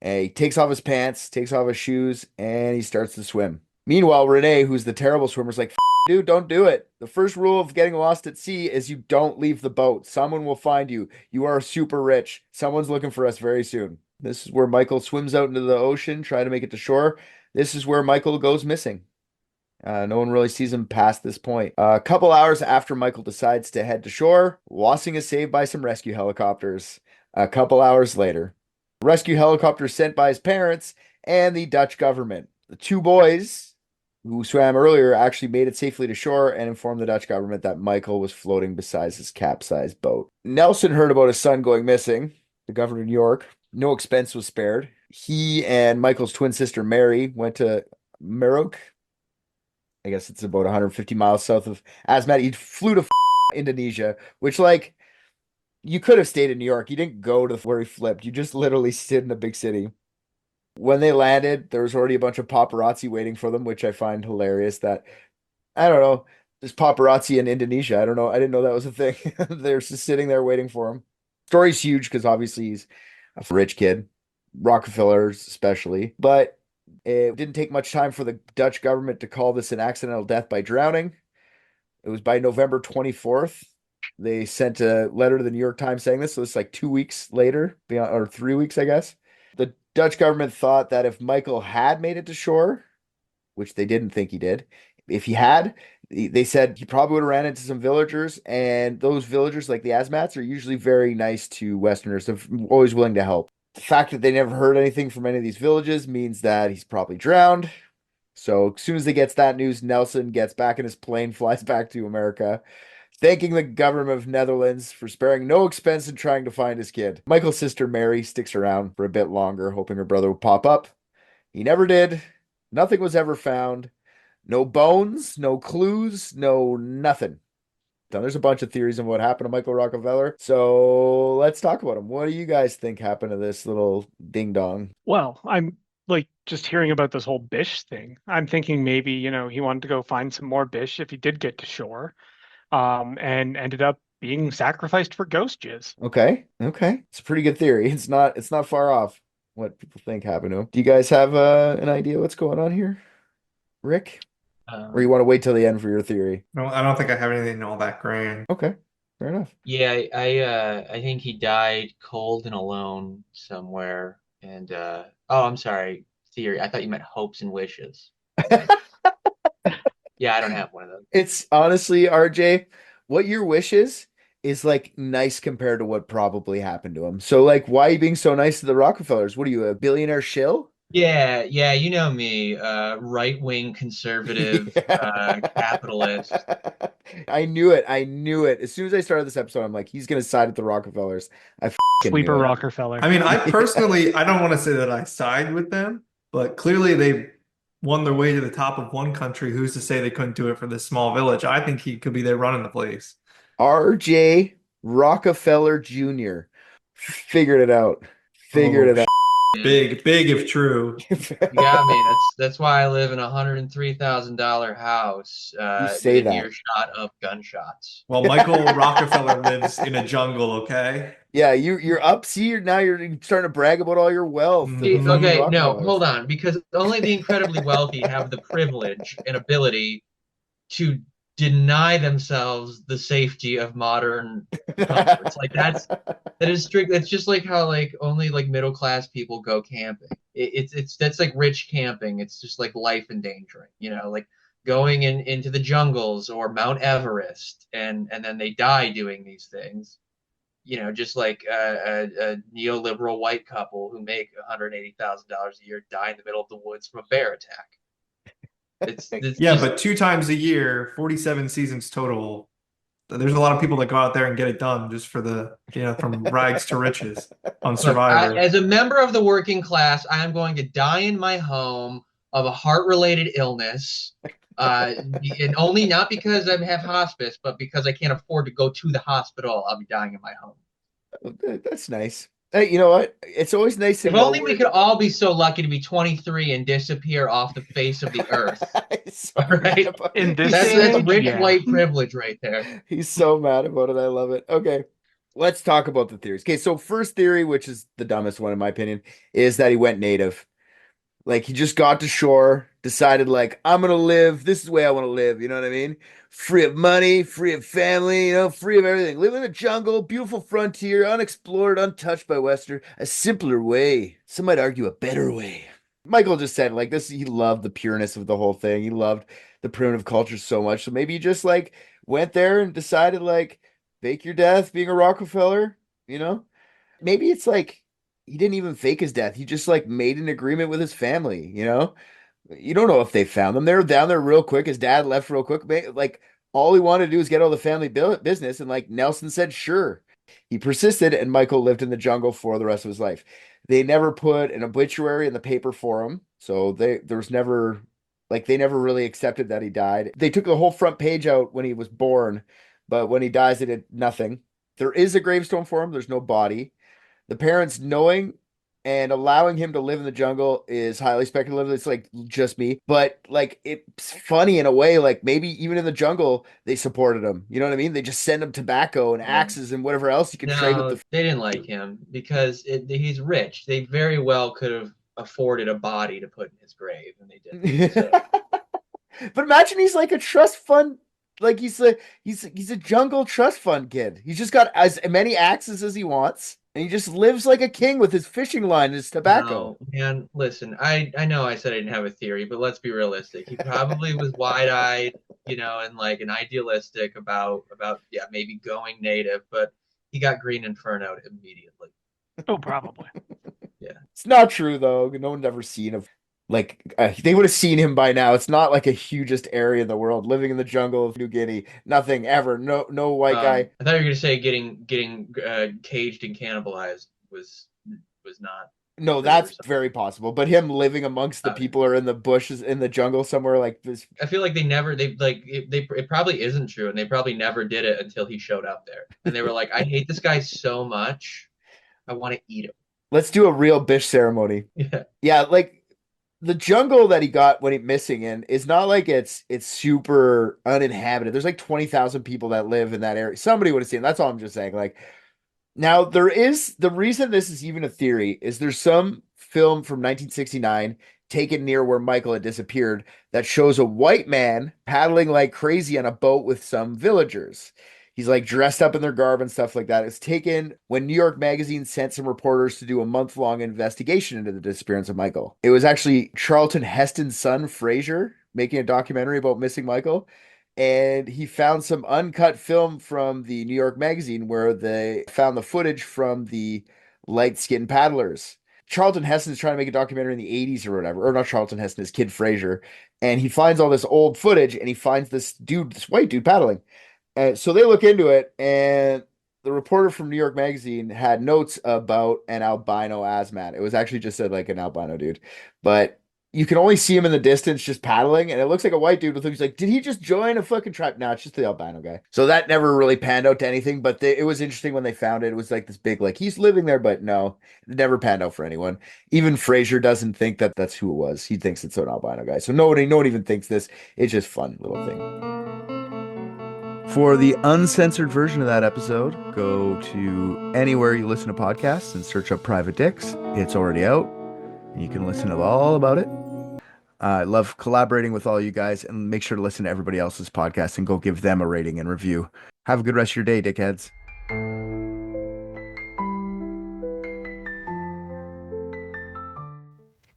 And he takes off his pants, takes off his shoes, and he starts to swim. Meanwhile, Renee, who's the terrible swimmer, is like, dude, don't do it. The first rule of getting lost at sea is you don't leave the boat. Someone will find you. You are super rich. Someone's looking for us very soon. This is where Michael swims out into the ocean, trying to make it to shore. This is where Michael goes missing. No one really sees him past this point. A couple hours after Michael decides to head to shore, Wassing is saved by some rescue helicopters. A couple hours later, rescue helicopter sent by his parents and the Dutch government. The two boys who swam earlier actually made it safely to shore and informed the Dutch government that Michael was floating beside his capsized boat. Nelson heard about his son going missing, the governor of New York. No expense was spared. He and Michael's twin sister Mary went to Merauke. I guess it's about 150 miles south of Asmat. He flew to Indonesia, which you could have stayed in New York. You didn't go to where he flipped. You just literally stayed in a big city. When they landed, there was already a bunch of paparazzi waiting for them, which I find hilarious that, I don't know, there's paparazzi in Indonesia. I don't know. I didn't know that was a thing. They're just sitting there waiting for him. Story's huge because obviously he's a rich kid, Rockefellers especially. But it didn't take much time for the Dutch government to call this an accidental death by drowning. It was by November 24th. They sent a letter to the New York Times saying this. So it's like 2 weeks later, or 3 weeks, I guess. The Dutch government thought that if Michael had made it to shore, which they didn't think he did, if he had, they said he probably would have ran into some villagers, and those villagers, like the Asmats, are usually very nice to Westerners. They're always willing to help. The fact that they never heard anything from any of these villages means that he's probably drowned. So as soon as they gets that news, Nelson gets back in his plane, flies back to America, thanking the government of Netherlands for sparing no expense in trying to find his kid. Michael's sister Mary sticks around for a bit longer, hoping her brother would pop up. He never did. Nothing was ever found. No bones, no clues, no nothing. Now, there's a bunch of theories on what happened to Michael Rockefeller. So let's talk about him. What do you guys think happened to this little ding dong? Well, I'm just hearing about this whole Bish thing. I'm thinking maybe, he wanted to go find some more Bish if he did get to shore. And ended up being sacrificed for ghost jizz. Okay. It's a pretty good theory. It's not far off what people think happened to him. Do you guys have an idea what's going on here? Rick? Or you want to wait till the end for your theory? No, I don't think I have anything all that grand. Okay. Fair enough. Yeah, I think he died cold and alone somewhere. And I'm sorry, theory. I thought you meant hopes and wishes. Yeah, I don't have one of those. It's honestly, RJ, what your wish is nice compared to what probably happened to him. So why are you being so nice to the Rockefellers? What are you, a billionaire shill? Yeah, you know me, right-wing conservative capitalist. I knew it. I knew it. As soon as I started this episode, I'm like, he's gonna side with the Rockefellers. I fucking Sleeper knew it. Rockefeller. I mean, I personally, I don't want to say that I side with them, but clearly they won their way to the top of one country. Who's to say they couldn't do it for this small village? I think he could be there running the place. R.J. Rockefeller Jr. figured it out. Figured Oh, it out. big if true. You got me. That's why I live in a $103,000 house You say within that. earshot of gunshots. Well, Michael Rockefeller lives in a jungle, okay? Yeah, you're up. See, now you're starting to brag about all your wealth. See, The fucking Okay, no, Rockefellers. hold on, because only the incredibly wealthy have the privilege and ability to deny themselves the safety of modern comforts. Like that is strict. It's just like how like only like middle class people go camping. It's that's like rich camping. It's just like life endangering, like going into the jungles or Mount Everest, and then they die doing these things. Just like a neoliberal white couple who make $180,000 a year die in the middle of the woods from a bear attack. It's Yeah, just, but 2 times a year, 47 seasons total. There's a lot of people that go out there and get it done just for the, from rags to riches on look, Survivor. as a member of the working class, I am going to die in my home of a heart-related illness, and only not because I have hospice, but because I can't afford to go to the hospital. I'll be dying in my home. That's nice. Hey, you know what? It's always nice to If know only we could all be so lucky to be 23 and disappear off the face of the earth. So right? In this That's day and age, rich yeah. white privilege right there. He's so mad about it. I love it. Okay. Let's talk about the theories. Okay, so first theory, which is the dumbest one in my opinion, is that he went native. Like he just got to shore, decided like I'm gonna live. This is the way I want to live. You know what I mean? Free of money, free of family, free of everything. Live in the jungle, beautiful frontier, unexplored, untouched by Western. A simpler way. Some might argue a better way. Michael just said like this. He loved the pureness of the whole thing. He loved the primitive culture so much. So maybe he just like went there and decided like fake your death, being a Rockefeller. Maybe it's like he didn't even fake his death. He just like made an agreement with his family. You don't know if they found them. They were down there real quick. His dad left real quick. Like all he wanted to do is get all the family business. And like Nelson said, sure. He persisted, and Michael lived in the jungle for the rest of his life. They never put an obituary in the paper for him, so there was never like they never really accepted that he died. They took the whole front page out when he was born, but when he dies, they did nothing. There is a gravestone for him. There's no body. The parents knowing and allowing him to live in the jungle is highly speculative. It's like just me, but like it's funny in a way. Like maybe even in the jungle, they supported him. You know what I mean? They just send him tobacco and axes and whatever else you can trade with No, the. they didn't like him because he's rich. They very well could have afforded a body to put in his grave, and they didn't. So. But imagine he's like a trust fund. Like he's a jungle trust fund kid. He's just got as many axes as he wants. And he just lives like a king with his fishing line and his tobacco. No, man, listen, I know I said I didn't have a theory, but let's be realistic. He probably was wide-eyed, and like an idealistic about maybe going native, but he got Green Inferno immediately. Oh, probably. Yeah. It's not true though. No one's ever seen him. Like they would have seen him by now. It's not like a hugest area in the world. Living in the jungle of New Guinea, nothing ever. No white guy. I thought you were gonna say getting caged and cannibalized was not. No, that's very possible. But him living amongst the people or in the bushes in the jungle somewhere like this. I feel like it probably isn't true, and they probably never did it until he showed up there, and they were like, I hate this guy so much, I want to eat him. Let's do a real Bish ceremony. Yeah, like. The jungle that he got when he missing in is not like it's super uninhabited. There's like 20,000 people that live in that area. Somebody would have seen. That's all I'm just saying. Like now there is the reason this is even a theory is there's some film from 1969 taken near where Michael had disappeared that shows a white man paddling like crazy on a boat with some villagers. He's like dressed up in their garb and stuff like that. It's taken when New York Magazine sent some reporters to do a month-long investigation into the disappearance of Michael. It was actually Charlton Heston's son, Fraser, making a documentary about missing Michael. And he found some uncut film from the New York Magazine where they found the footage from the light-skinned paddlers. Charlton Heston's trying to make a documentary in the 80s or whatever, or not Charlton Heston, his kid Frasier, and he finds all this old footage, and he finds this white dude paddling. And so they look into it, and the reporter from New York Magazine had notes about an albino asmat. It was actually just said like an albino dude, but you can only see him in the distance just paddling, and it looks like a white dude with him. He's like, did he just join a fucking tribe? No, it's just the albino guy. So that never really panned out to anything, but it was interesting when they found it. It was like this big, like, he's living there, but no, it never panned out for anyone. Even Frasier doesn't think that that's who it was. He thinks it's an albino guy. So no one even thinks this. It's just fun little thing. For the uncensored version of that episode, go to anywhere you listen to podcasts and search up Private Dicks. It's already out. You can listen to all about it. I love collaborating with all you guys, and make sure to listen to everybody else's podcast and go give them a rating and review. Have a good rest of your day, dickheads.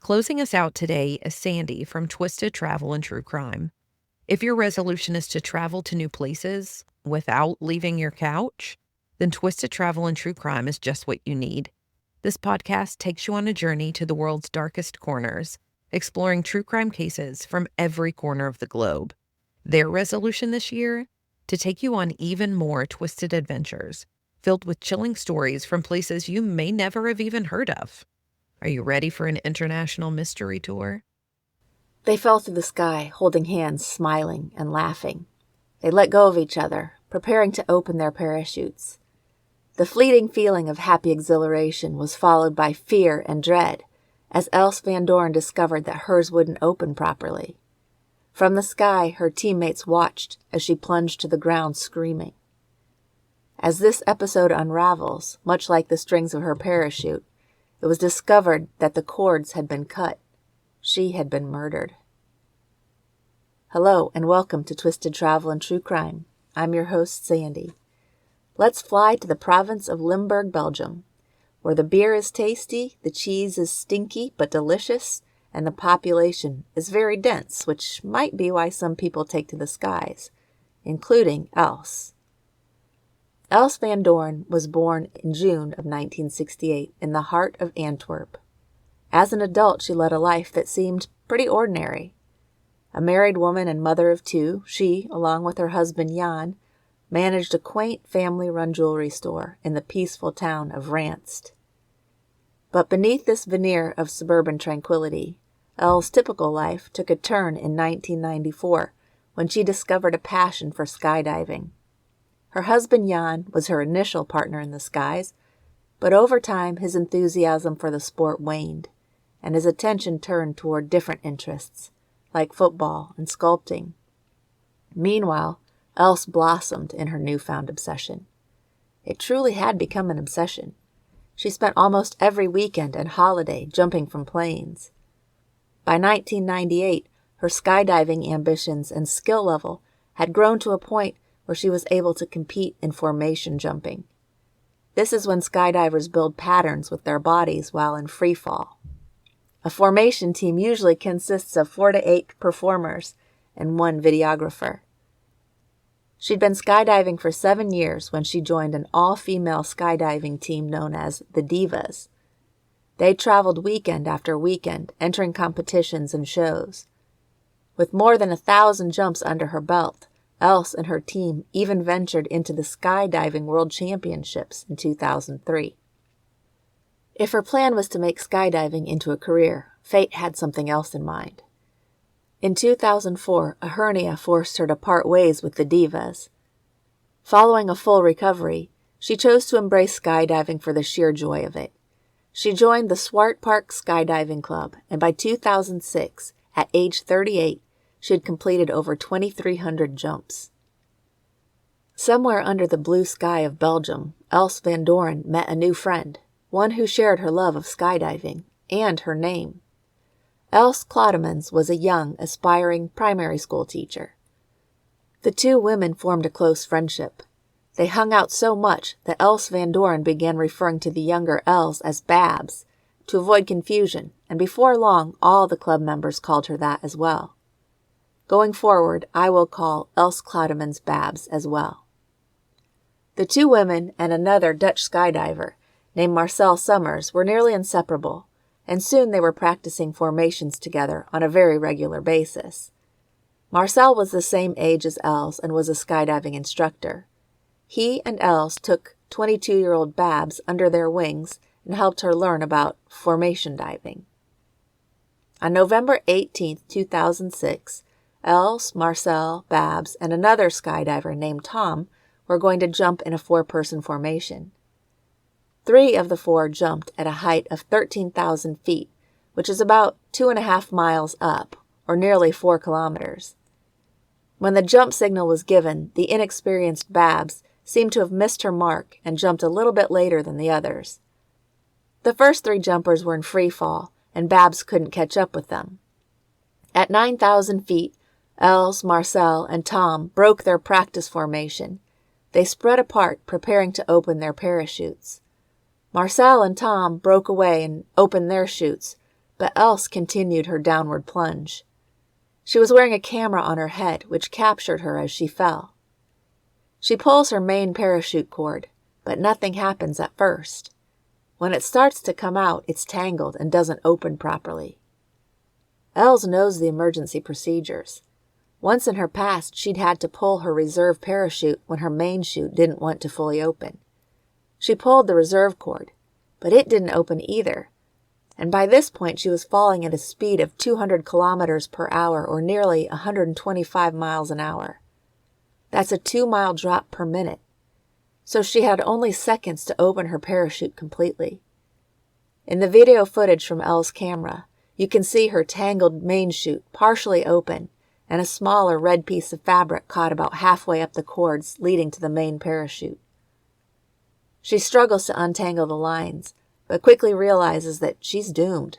Closing us out today is Sandy from Twisted Travel and True Crime. If your resolution is to travel to new places without leaving your couch, then Twisted Travel and True Crime is just what you need. This podcast takes you on a journey to the world's darkest corners, exploring true crime cases from every corner of the globe. Their resolution this year? To take you on even more twisted adventures, filled with chilling stories from places you may never have even heard of. Are you ready for an international mystery tour? They fell through the sky, holding hands, smiling and laughing. They let go of each other, preparing to open their parachutes. The fleeting feeling of happy exhilaration was followed by fear and dread, as Else Van Doren discovered that hers wouldn't open properly. From the sky, her teammates watched as she plunged to the ground screaming. As this episode unravels, much like the strings of her parachute, it was discovered that the cords had been cut. She had been murdered. Hello, and welcome to Twisted Travel and True Crime. I'm your host, Sandy. Let's fly to the province of Limburg, Belgium, where the beer is tasty, the cheese is stinky but delicious, and the population is very dense, which might be why some people take to the skies, including Else. Else Van Doren was born in June of 1968 in the heart of Antwerp. As an adult, she led a life that seemed pretty ordinary. A married woman and mother of two, she, along with her husband Jan, managed a quaint family-run jewelry store in the peaceful town of Ranst. But beneath this veneer of suburban tranquility, Elle's typical life took a turn in 1994 when she discovered a passion for skydiving. Her husband Jan was her initial partner in the skies, but over time his enthusiasm for the sport waned, and his attention turned toward different interests, like football and sculpting. Meanwhile, Else blossomed in her newfound obsession. It truly had become an obsession. She spent almost every weekend and holiday jumping from planes. By 1998, her skydiving ambitions and skill level had grown to a point where she was able to compete in formation jumping. This is when skydivers build patterns with their bodies while in free fall. A formation team usually consists of 4 to 8 performers and 1 videographer. She'd been skydiving for 7 years when she joined an all-female skydiving team known as the Divas. They traveled weekend after weekend, entering competitions and shows. With more than 1,000 jumps under her belt, Else and her team even ventured into the Skydiving World Championships in 2003. If her plan was to make skydiving into a career, fate had something else in mind. In 2004, a hernia forced her to part ways with the Divas. Following a full recovery, she chose to embrace skydiving for the sheer joy of it. She joined the Swart Park Skydiving Club, and by 2006, at age 38, she had completed over 2,300 jumps. Somewhere under the blue sky of Belgium, Else Van Doren met a new friend, one who shared her love of skydiving and her name. Else Clotemans was a young, aspiring primary school teacher. The two women formed a close friendship. They hung out so much that Else Van Doren began referring to the younger Els as Babs, to avoid confusion, and before long all the club members called her that as well. Going forward, I will call Else Clotemans Babs as well. The two women and another Dutch skydiver named Marcel Summers were nearly inseparable, and soon they were practicing formations together on a very regular basis. Marcel was the same age as Els and was a skydiving instructor. He and Els took 22-year-old Babs under their wings and helped her learn about formation diving. On November 18, 2006, Els, Marcel, Babs, and another skydiver named Tom were going to jump in a 4-person formation. 3 of the 4 jumped at a height of 13,000 feet, which is about 2.5 miles up, or nearly 4 kilometers. When the jump signal was given, the inexperienced Babs seemed to have missed her mark and jumped a little bit later than the others. The first 3 jumpers were in free fall, and Babs couldn't catch up with them. At 9,000 feet, Els, Marcel, and Tom broke their practice formation. They spread apart, preparing to open their parachutes. Marcel and Tom broke away and opened their chutes, but Els continued her downward plunge. She was wearing a camera on her head, which captured her as she fell. She pulls her main parachute cord, but nothing happens at first. When it starts to come out, it's tangled and doesn't open properly. Els knows the emergency procedures. Once in her past, she'd had to pull her reserve parachute when her main chute didn't want to fully open. She pulled the reserve cord, but it didn't open either, and by this point she was falling at a speed of 200 kilometers per hour, or nearly 125 miles an hour. That's a 2-mile drop per minute, so she had only seconds to open her parachute completely. In the video footage from Elle's camera, you can see her tangled main chute partially open and a smaller red piece of fabric caught about halfway up the cords leading to the main parachute. She struggles to untangle the lines, but quickly realizes that she's doomed.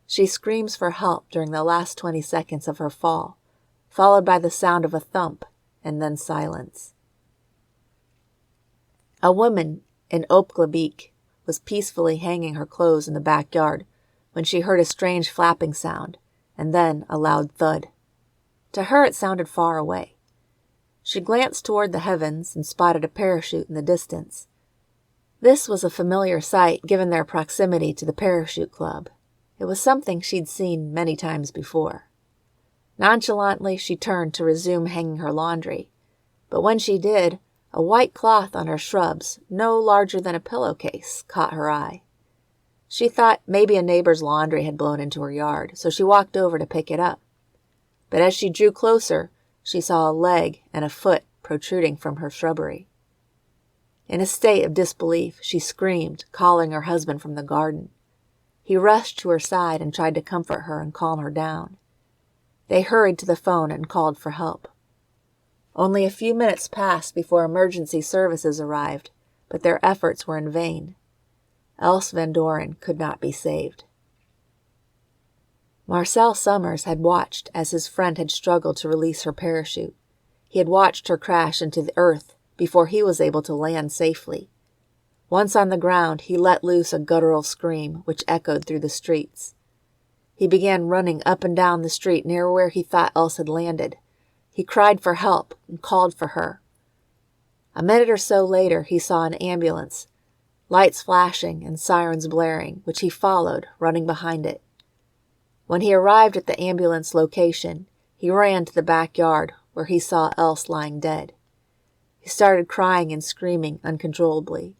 She screams for help during the last 20 seconds of her fall, followed by the sound of a thump and then silence. A woman in Opklabeek was peacefully hanging her clothes in the backyard when she heard a strange flapping sound and then a loud thud. To her it sounded far away. She glanced toward the heavens and spotted a parachute in the distance. This was a familiar sight given their proximity to the parachute club. It was something she'd seen many times before. Nonchalantly, she turned to resume hanging her laundry, but when she did, a white cloth on her shrubs, no larger than a pillowcase, caught her eye. She thought maybe a neighbor's laundry had blown into her yard, so she walked over to pick it up. But as she drew closer, she saw a leg and a foot protruding from her shrubbery. In a state of disbelief, she screamed, calling her husband from the garden. He rushed to her side and tried to comfort her and calm her down. They hurried to the phone and called for help. Only a few minutes passed before emergency services arrived, but their efforts were in vain. Else Van Doren could not be saved. Marcel Summers had watched as his friend had struggled to release her parachute. He had watched her crash into the earth before he was able to land safely. Once on the ground, he let loose a guttural scream which echoed through the streets. He began running up and down the street near where he thought Else had landed. He cried for help and called for her. A minute or so later, he saw an ambulance, lights flashing and sirens blaring, which he followed, running behind it. When he arrived at the ambulance location, he ran to the backyard where he saw Else lying dead. He started crying and screaming uncontrollably.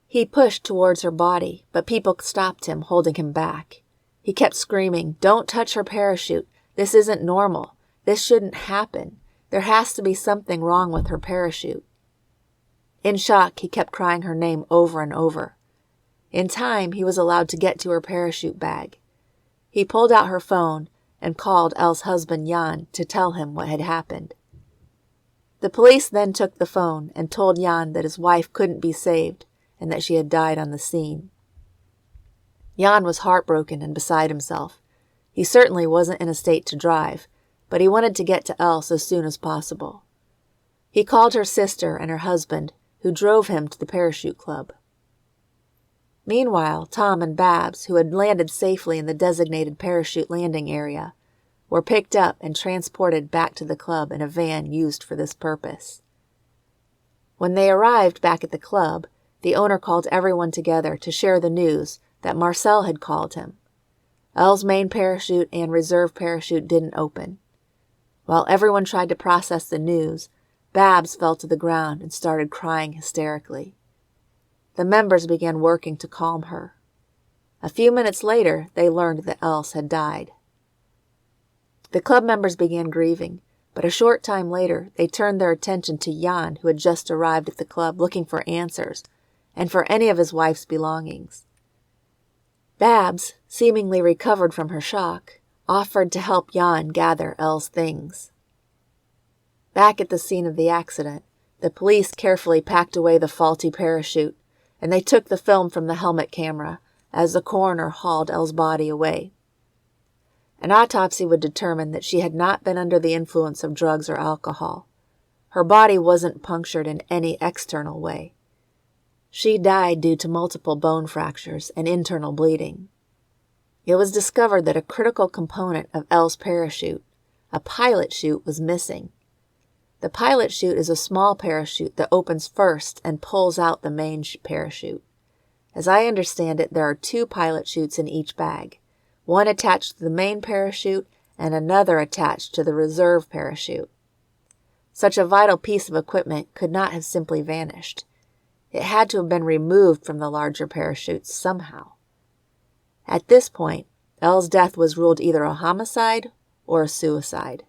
He pushed towards her body, but people stopped him, holding him back. He kept screaming, "Don't touch her parachute. This isn't normal. This shouldn't happen. There has to be something wrong with her parachute." In shock, he kept crying her name over and over. In time, he was allowed to get to her parachute bag. He pulled out her phone and called Elle's husband Jan to tell him what had happened. The police then took the phone and told Jan that his wife couldn't be saved and that she had died on the scene. Jan was heartbroken and beside himself. He certainly wasn't in a state to drive, but he wanted to get to Else as soon as possible. He called her sister and her husband, who drove him to the parachute club. Meanwhile, Tom and Babs, who had landed safely in the designated parachute landing area, were picked up and transported back to the club in a van used for this purpose. When they arrived back at the club, the owner called everyone together to share the news that Marcel had called him. Elle's main parachute and reserve parachute didn't open. While everyone tried to process the news, Babs fell to the ground and started crying hysterically. The members began working to calm her. A few minutes later, they learned that Else had died. The club members began grieving, but a short time later, they turned their attention to Jan, who had just arrived at the club looking for answers, and for any of his wife's belongings. Babs, seemingly recovered from her shock, offered to help Jan gather Elle's things. Back at the scene of the accident, the police carefully packed away the faulty parachute, and they took the film from the helmet camera as the coroner hauled Elle's body away. An autopsy would determine that she had not been under the influence of drugs or alcohol. Her body wasn't punctured in any external way. She died due to multiple bone fractures and internal bleeding. It was discovered that a critical component of Elle's parachute, a pilot chute, was missing. The pilot chute is a small parachute that opens first and pulls out the main parachute. As I understand it, there are 2 pilot chutes in each bag, one attached to the main parachute and another attached to the reserve parachute. Such a vital piece of equipment could not have simply vanished. It had to have been removed from the larger parachutes somehow. At this point, Elle's death was ruled either a homicide or a suicide.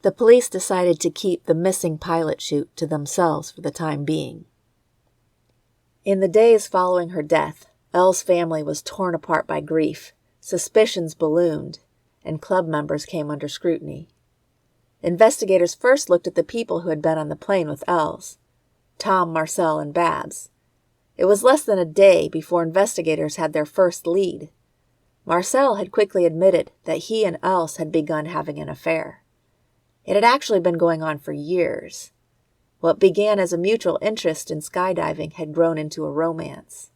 The police decided to keep the missing pilot chute to themselves for the time being. In the days following her death, Elle's family was torn apart by grief, suspicions ballooned, and club members came under scrutiny. Investigators first looked at the people who had been on the plane with Elle's: Tom, Marcel, and Babs. It was less than a day before investigators had their first lead. Marcel had quickly admitted that he and Else had begun having an affair. It had actually been going on for years. What began as a mutual interest in skydiving had grown into a romance.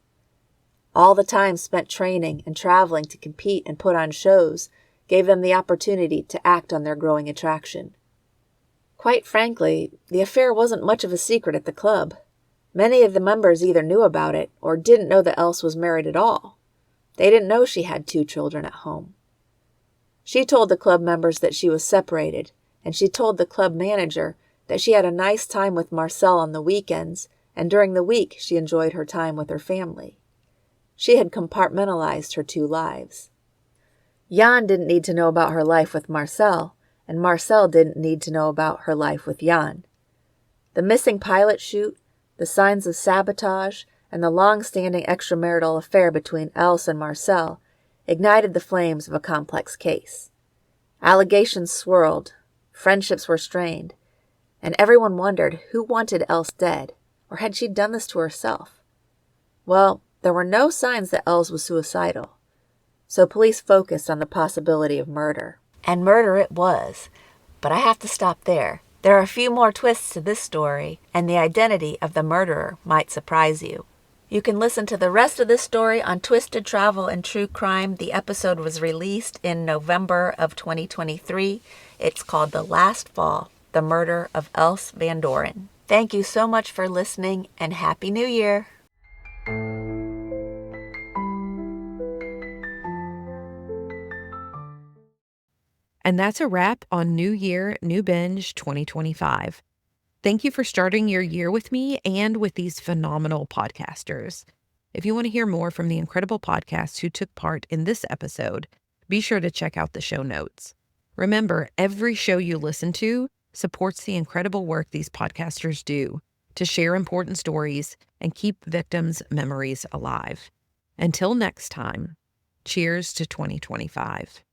All the time spent training and traveling to compete and put on shows gave them the opportunity to act on their growing attraction. Quite frankly, the affair wasn't much of a secret at the club. Many of the members either knew about it or didn't know that Else was married at all. They didn't know she had 2 children at home. She told the club members that she was separated, and she told the club manager that she had a nice time with Marcel on the weekends, and during the week she enjoyed her time with her family. She had compartmentalized her 2 lives. Jan didn't need to know about her life with Marcel, and Marcel didn't need to know about her life with Jan. The missing pilot chute, the signs of sabotage, and the long-standing extramarital affair between Else and Marcel ignited the flames of a complex case. Allegations swirled, friendships were strained, and everyone wondered who wanted Else dead, or had she done this to herself? Well, there were no signs that Else was suicidal, so police focused on the possibility of murder. And murder it was. But I have to stop there. There are a few more twists to this story, and the identity of the murderer might surprise you. You can listen to the rest of this story on Twisted Travel and True Crime. The episode was released in November of 2023. It's called The Last Fall, The Murder of Else Van Doren. Thank you so much for listening, and Happy New Year! And that's a wrap on New Year, New Binge 2025. Thank you for starting your year with me and with these phenomenal podcasters. If you want to hear more from the incredible podcasts who took part in this episode, be sure to check out the show notes. Remember, every show you listen to supports the incredible work these podcasters do to share important stories and keep victims' memories alive. Until next time, cheers to 2025.